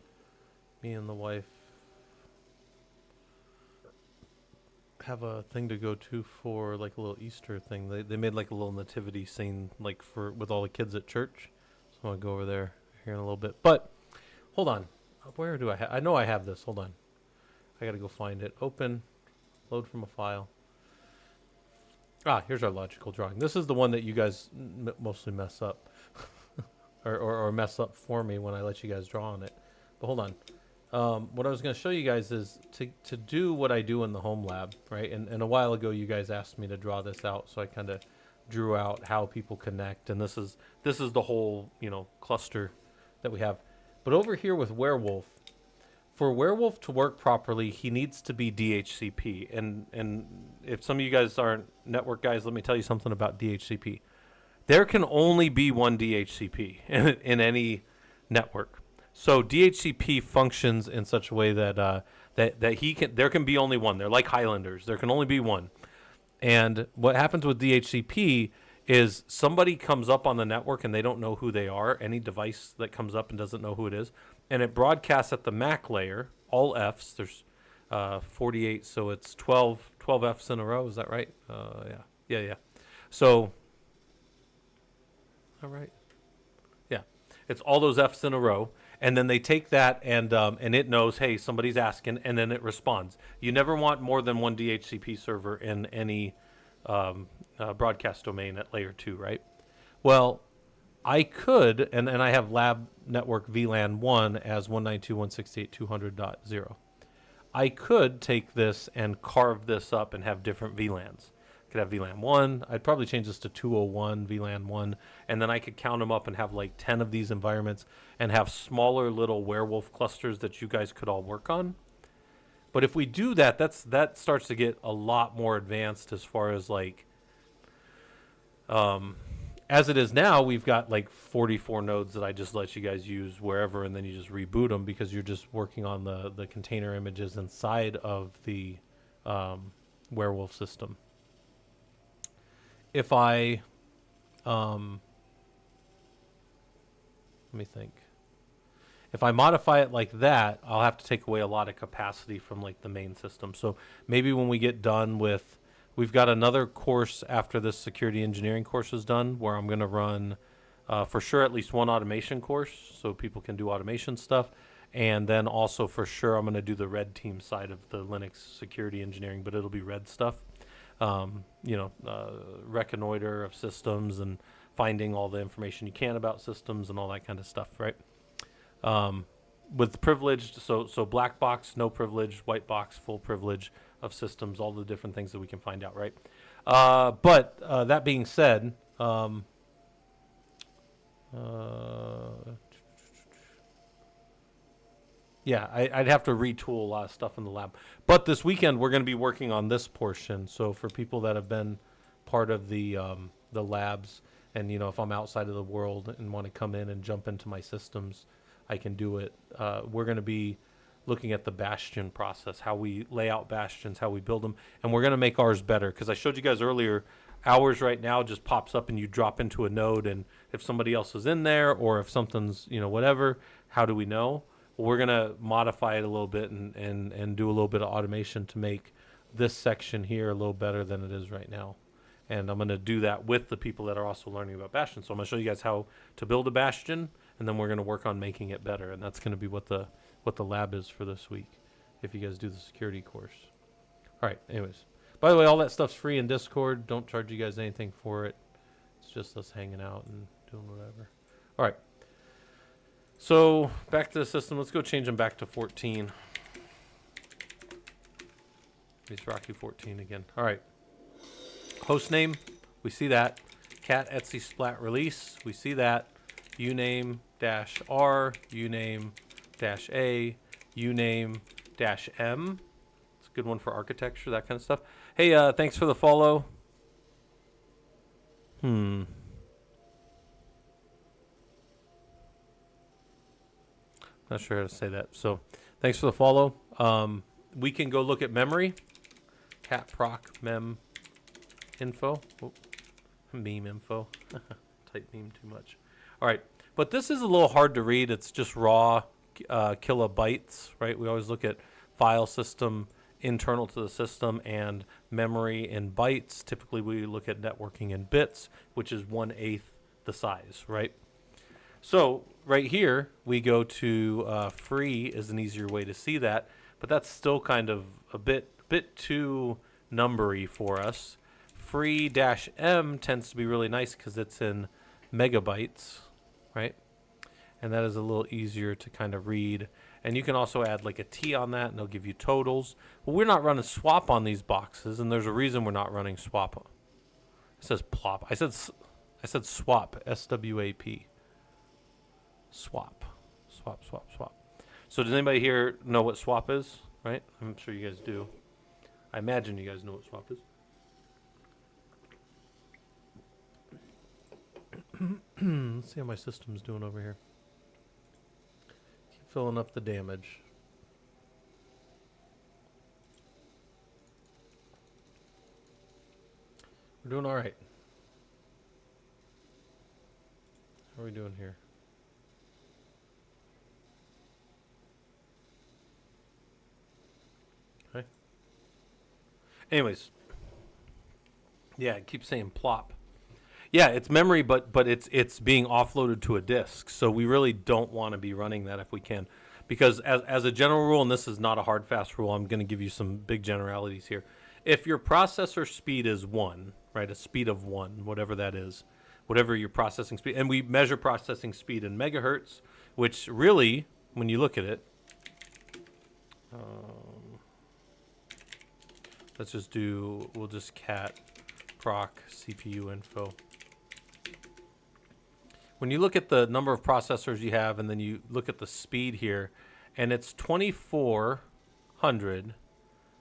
me and the wife have a thing to go to for like a little Easter thing. They made like a little nativity scene like with all the kids at church. So I'm gonna go over there here in a little bit. But hold on, where do I have? I know I have this. Hold on, I gotta go find it. Open, load from a file. Here's our logical drawing. This is the one that you guys mostly mess up. Or mess up for me when I let you guys draw on it. But hold on. What I was going to show you guys is to do what I do in the home lab, right? And a while ago, you guys asked me to draw this out, so I kind of drew out how people connect. And this is the whole, cluster that we have. But over here with Werewolf, for Werewolf to work properly, he needs to be DHCP. And if some of you guys aren't network guys, let me tell you something about DHCP. There can only be one DHCP in any network. So DHCP functions in such a way that there can be only one. They're like Highlanders. There can only be one. And what happens with DHCP is somebody comes up on the network and they don't know who they are, any device that comes up and doesn't know who it is, and it broadcasts at the MAC layer, all Fs. There's 48, so it's 12 Fs in a row. Is that right? Yeah. So, all right. Yeah, it's all those Fs in a row, and then they take that and it knows, hey, somebody's asking, and then it responds. You never want more than one DHCP server in any broadcast domain at layer 2, right? Well, I could, and I have lab network VLAN 1 as 192.168.200.0. I could take this and carve this up and have different VLANs. I could have VLAN 1. I'd probably change this to 201 VLAN 1, and then I could count them up and have like 10 of these environments and have smaller little werewolf clusters that you guys could all work on. But if we do that, that starts to get a lot more advanced as far as like, as it is now, we've got like 44 nodes that I just let you guys use wherever, and then you just reboot them because you're just working on the container images inside of the werewolf system. If I, let me think. If I modify it like that, I'll have to take away a lot of capacity from like the main system. So maybe when we get done with, we've got another course after this security engineering course is done where I'm going to run for sure at least one automation course so people can do automation stuff. And then also for sure I'm going to do the red team side of the Linux security engineering, but it'll be red stuff. Reconnoiter of systems and finding all the information you can about systems and all that kind of stuff, right? With privileged, so black box, no privilege, white box, full privilege of systems, all the different things that we can find out, right? But that being said, yeah, I'd have to retool a lot of stuff in the lab. But this weekend we're going to be working on this portion. So for people that have been part of the labs, and if I'm outside of the world and want to come in and jump into my systems, I can do it. We're going to be looking at the bastion process, how we lay out bastions, how we build them, and we're going to make ours better. Because I showed you guys earlier, ours right now just pops up and you drop into a node, and if somebody else is in there or if something's whatever, how do we know? Well, we're going to modify it a little bit and do a little bit of automation to make this section here a little better than it is right now. And I'm going to do that with the people that are also learning about bastion. So I'm going to show you guys how to build a bastion, and then we're going to work on making it better. And that's going to be what the lab is for this week if you guys do the security course. All right, anyways. By the way, all that stuff's free in Discord. Don't charge you guys anything for it. It's just us hanging out and doing whatever. All right. So back to the system. Let's go change them back to 14. It's Rocky 14 again. All right. Host name, we see that. Cat Etsy Splat release, we see that. Uname -R, uname -A, uname -M. It's a good one for architecture, that kind of stuff. Hey, thanks for the follow. Not sure how to say that. So thanks for the follow. We can go look at memory. Cat proc mem info. Oh, meme info. Type meme too much. All right. But this is a little hard to read. It's just raw kilobytes, right? We always look at file system internal to the system and memory in bytes. Typically, we look at networking in bits, which is 1/8 the size, right? So right here, we go to free is an easier way to see that, but that's still kind of a bit too numbery for us. Free-M tends to be really nice because it's in megabytes, right? And that is a little easier to kind of read. And you can also add like a T on that, and it'll give you totals. Well, we're not running swap on these boxes, and there's a reason we're not running swap. It says plop. I said swap, S-W-A-P. Swap. So does anybody here know what swap is, right? I'm sure you guys do. I imagine you guys know what swap is. Let's see how my system's doing over here. Keep filling up the damage. We're doing all right. are we doing here? Okay. Anyways, yeah, it keeps saying plop. Yeah, it's memory, but it's being offloaded to a disk. So we really don't want to be running that if we can, because as a general rule, and this is not a hard fast rule, I'm going to give you some big generalities here. If your processor speed is 1, right, a speed of 1, whatever that is, whatever your processing speed, and we measure processing speed in megahertz, which really, when you look at it, let's just do, we'll just cat proc CPU info. When you look at the number of processors you have, and then you look at the speed here, and it's 2400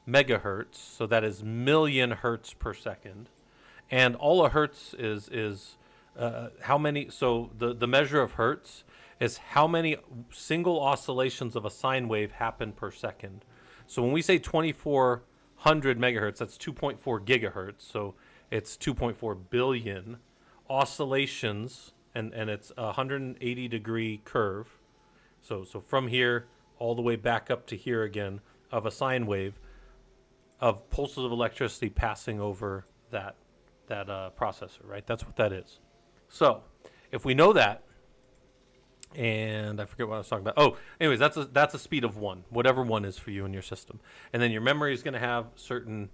megahertz, so that is million hertz per second. And all a hertz is how many, so the measure of hertz is how many single oscillations of a sine wave happen per second. So when we say 2400 megahertz, that's 2.4 gigahertz, so it's 2.4 billion oscillations, and it's a 180 degree curve. So from here all the way back up to here again of a sine wave of pulses of electricity passing over that processor, right? That's what that is. So if we know that, and I forget what I was talking about. Oh, anyways, that's a speed of 1, whatever 1 is for you in your system. And then your memory is going to have certain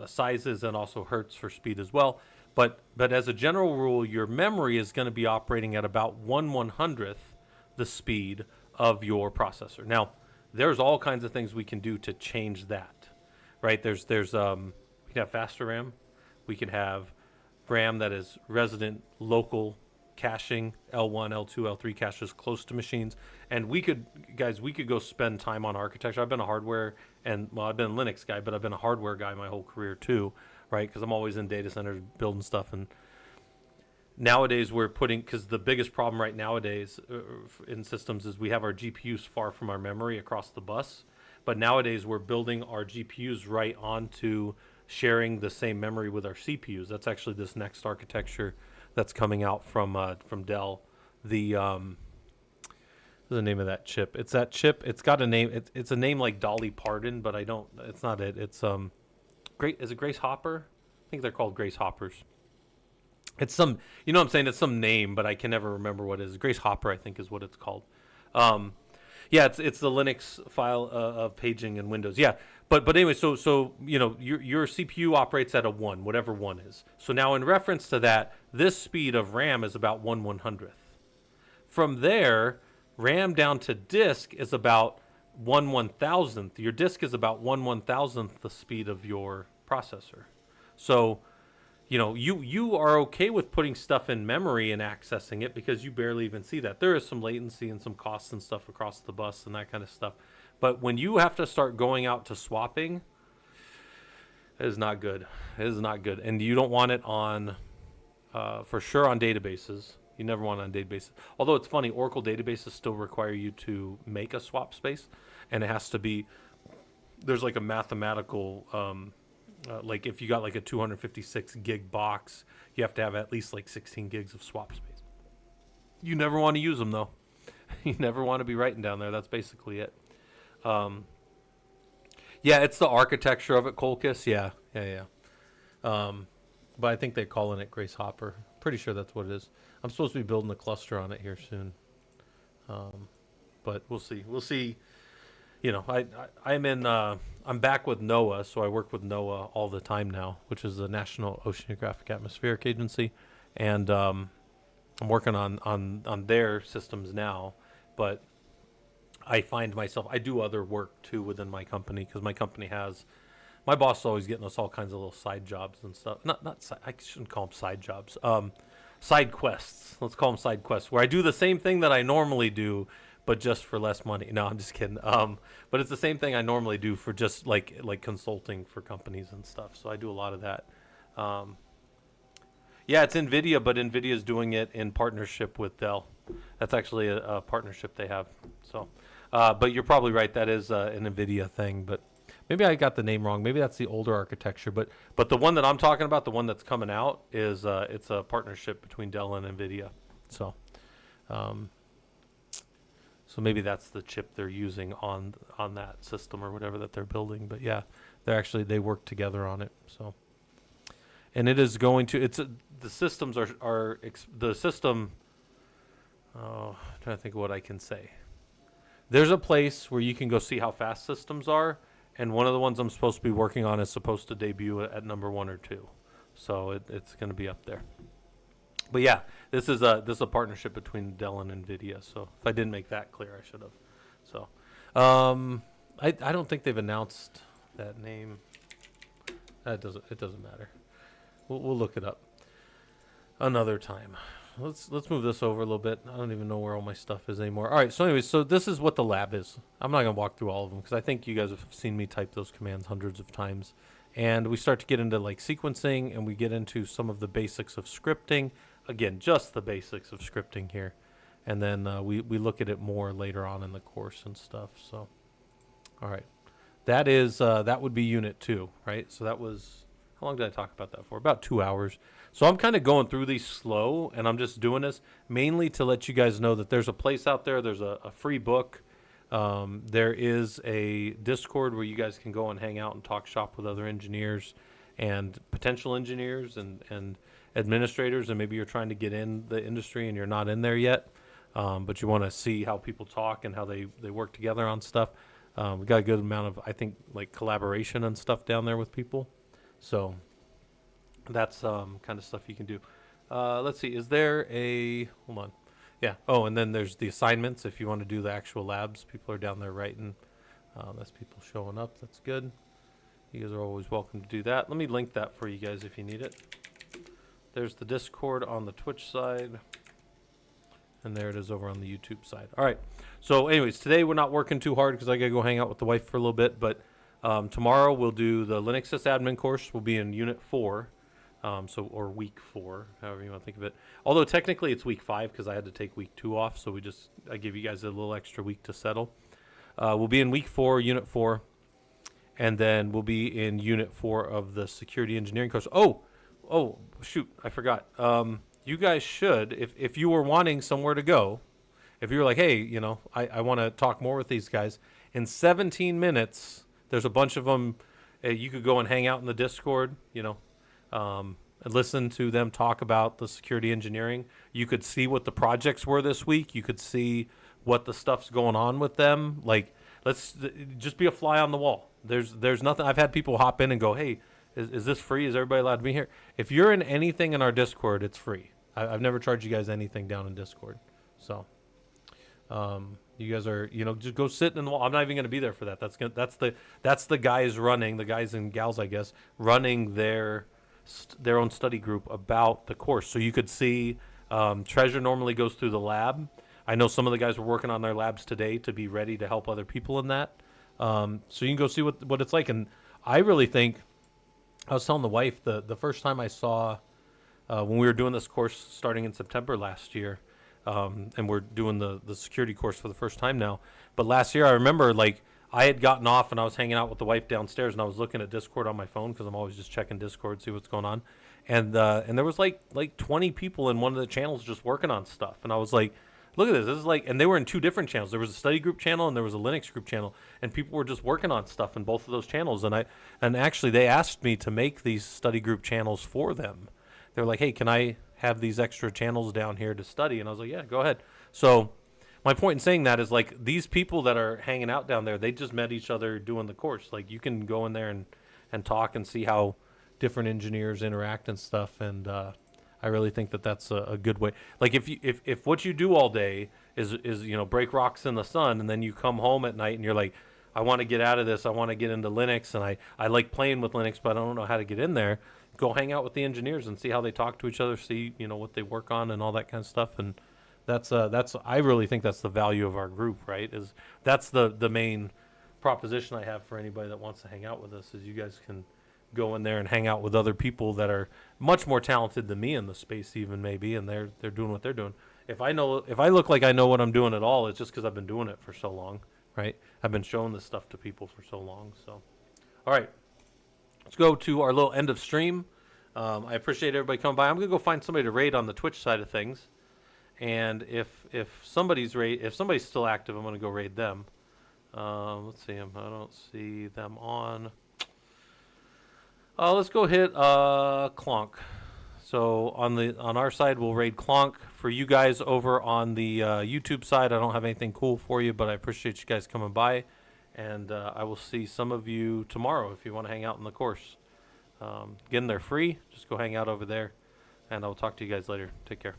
sizes and also hertz for speed as well. But as a general rule, your memory is going to be operating at about 1/100th the speed of your processor. Now, there's all kinds of things we can do to change that, right? We can have faster RAM. We can have RAM that is resident local caching, L1, L2, L3 caches close to machines. And we could go spend time on architecture. I've been a hardware I've been a Linux guy, but I've been a hardware guy my whole career too, right? Because I'm always in data centers building stuff. And nowadays because the biggest problem right nowadays in systems is we have our GPUs far from our memory across the bus. But nowadays we're building our GPUs right onto sharing the same memory with our CPUs. That's actually this next architecture that's coming out from Dell. What's the name of that chip? It's that chip. It's got a name. It's a name like Dolly Parton, but it's not it. It's great. Is it Grace Hopper? I think they're called Grace Hoppers. It's some, you know what I'm saying? It's some name, but I can never remember what it is. Grace Hopper, I think, is what it's called. Yeah, it's the Linux file of paging in Windows. Yeah, but anyway, so you know your CPU operates at a 1, whatever 1 is. So now in reference to that, this speed of RAM is about 1/100th. From there, RAM down to disk is about 1/1000th. Your disk is about 1/1000th the speed of your processor. So, you know, you are okay with putting stuff in memory and accessing it because you barely even see that. There is some latency and some costs and stuff across the bus and that kind of stuff. But when you have to start going out to swapping, it is not good. It is not good. And you don't want it on, for sure on databases. You never want it on databases. Although it's funny, Oracle databases still require you to make a swap space. And it has to be, there's like a mathematical, like if you got like a 256 gig box, you have to have at least like 16 gigs of swap space. You never want to use them though. You never want to be writing down there. That's basically it. Yeah, it's the architecture of it, Colchis. Yeah. But I think they're calling it Grace Hopper. Pretty sure that's what it is. I'm supposed to be building a cluster on it here soon. But we'll see. We'll see. You know, I'm back with NOAA, so I work with NOAA all the time now, which is the National Oceanographic Atmospheric Agency, and I'm working on their systems now. But I find myself, I do other work too within my company because my company has, my boss is always getting us all kinds of little side jobs and stuff. I shouldn't call them side jobs. Side quests. Let's call them side quests, where I do the same thing that I normally do, but just for less money. No, I'm just kidding. But it's the same thing I normally do for just like consulting for companies and stuff. So I do a lot of that. Yeah, it's NVIDIA, but NVIDIA is doing it in partnership with Dell. That's actually a partnership they have. So, but you're probably right. That is an NVIDIA thing, but maybe I got the name wrong. Maybe that's the older architecture. But the one that I'm talking about, the one that's coming out, is it's a partnership between Dell and NVIDIA. So, um, so maybe that's the chip they're using on that system or whatever that they're building. But yeah, they work together on it. So, and it is going to the systems are the system. Oh, I'm trying to think of what I can say. There's a place where you can go see how fast systems are, and one of the ones I'm supposed to be working on is supposed to debut at number 1 or 2. So it's going to be up there. But yeah, this is a partnership between Dell and NVIDIA. So if I didn't make that clear, I should have. So I don't think they've announced that name. It doesn't matter. We'll look it up another time. Let's move this over a little bit. I don't even know where all my stuff is anymore. All right, so anyways, so this is what the lab is. I'm not going to walk through all of them because I think you guys have seen me type those commands hundreds of times. And we start to get into like sequencing, and we get into some of the basics of scripting. Again, just the basics of scripting here. And then we look at it more later on in the course and stuff. So, all right. That would be unit 2, right? So that was, how long did I talk about that for? About 2 hours. So I'm kind of going through these slow, and I'm just doing this mainly to let you guys know that there's a place out there. There's a free book. There is a Discord where you guys can go and hang out and talk shop with other engineers and potential engineers and administrators, and maybe you're trying to get in the industry and you're not in there yet, but you want to see how people talk and how they work together on stuff. We got a good amount of, I think, like collaboration and stuff down there with people. So that's kind of stuff you can do. Let's see. Is there a... Hold on. Yeah. Oh, and then there's the assignments. If you want to do the actual labs, people are down there writing. That's people showing up. That's good. You guys are always welcome to do that. Let me link that for you guys if you need it. There's the Discord on the Twitch side. And there it is over on the YouTube side. All right. So anyways, today we're not working too hard because I got to go hang out with the wife for a little bit. But tomorrow we'll do the Linux sysadmin course. We'll be in Unit 4. Or week 4, however you want to think of it. Although technically it's week 5 because I had to take week 2 off. So I give you guys a little extra week to settle. We'll be in week 4, Unit 4. And then we'll be in Unit 4 of the security engineering course. Oh, shoot. I forgot. You guys should, if you were wanting somewhere to go, if you were like, hey, I want to talk more with these guys, in 17 minutes, there's a bunch of them. You could go and hang out in the Discord, and listen to them talk about the security engineering. You could see what the projects were this week. You could see what the stuff's going on with them. Like, let's just be a fly on the wall. There's nothing. I've had people hop in and go, hey, is this free? Is everybody allowed to be here? If you're in anything in our Discord, it's free. I've never charged you guys anything down in Discord. So you guys are, just go sit in the wall. I'm not even going to be there for that. That's the guys running, the guys and gals, I guess, running their own study group about the course. So you could see Treasure normally goes through the lab. I know some of the guys were working on their labs today to be ready to help other people in that. So you can go see what it's like. And I really think, I was telling the wife, the first time I saw, when we were doing this course starting in September last year, and we're doing the security course for the first time now. But last year I remember I had gotten off and I was hanging out with the wife downstairs and I was looking at Discord on my phone because I'm always just checking Discord, see what's going on. And there was like 20 people in one of the channels just working on stuff. And I was like, look at this. This is and they were in 2 different channels. There was a study group channel and there was a Linux group channel. And people were just working on stuff in both of those channels. And actually they asked me to make these study group channels for them. They were like, hey, can I have these extra channels down here to study? And I was like, yeah, go ahead. So my point in saying that is these people that are hanging out down there, they just met each other doing the course. You can go in there and talk and see how different engineers interact and stuff. And I really think that that's a good way. If what you do all day is break rocks in the sun, and then you come home at night and you're like, I want to get out of this. I want to get into Linux, and I like playing with Linux, but I don't know how to get in there. Go hang out with the engineers and see how they talk to each other, see what they work on and all that kind of stuff. And that's I really think that's the value of our group, right? That's the main proposition I have for anybody that wants to hang out with us, is you guys can go in there and hang out with other people that are much more talented than me in the space, even maybe, and they're doing what they're doing. If I look like I know what I'm doing at all, it's just because I've been doing it for so long, right? I've been showing this stuff to people for so long. So, all right, let's go to our little end of stream. I appreciate everybody coming by. I'm gonna go find somebody to raid on the Twitch side of things. And if somebody's still active, I'm gonna go raid them. Let's see them. I don't see them on. Let's go hit Clonk. So on our side, we'll raid Clonk. For you guys over on the YouTube side, I don't have anything cool for you, but I appreciate you guys coming by, and I will see some of you tomorrow if you want to hang out in the course. Again, they're free. Just go hang out over there, and I'll talk to you guys later. Take care.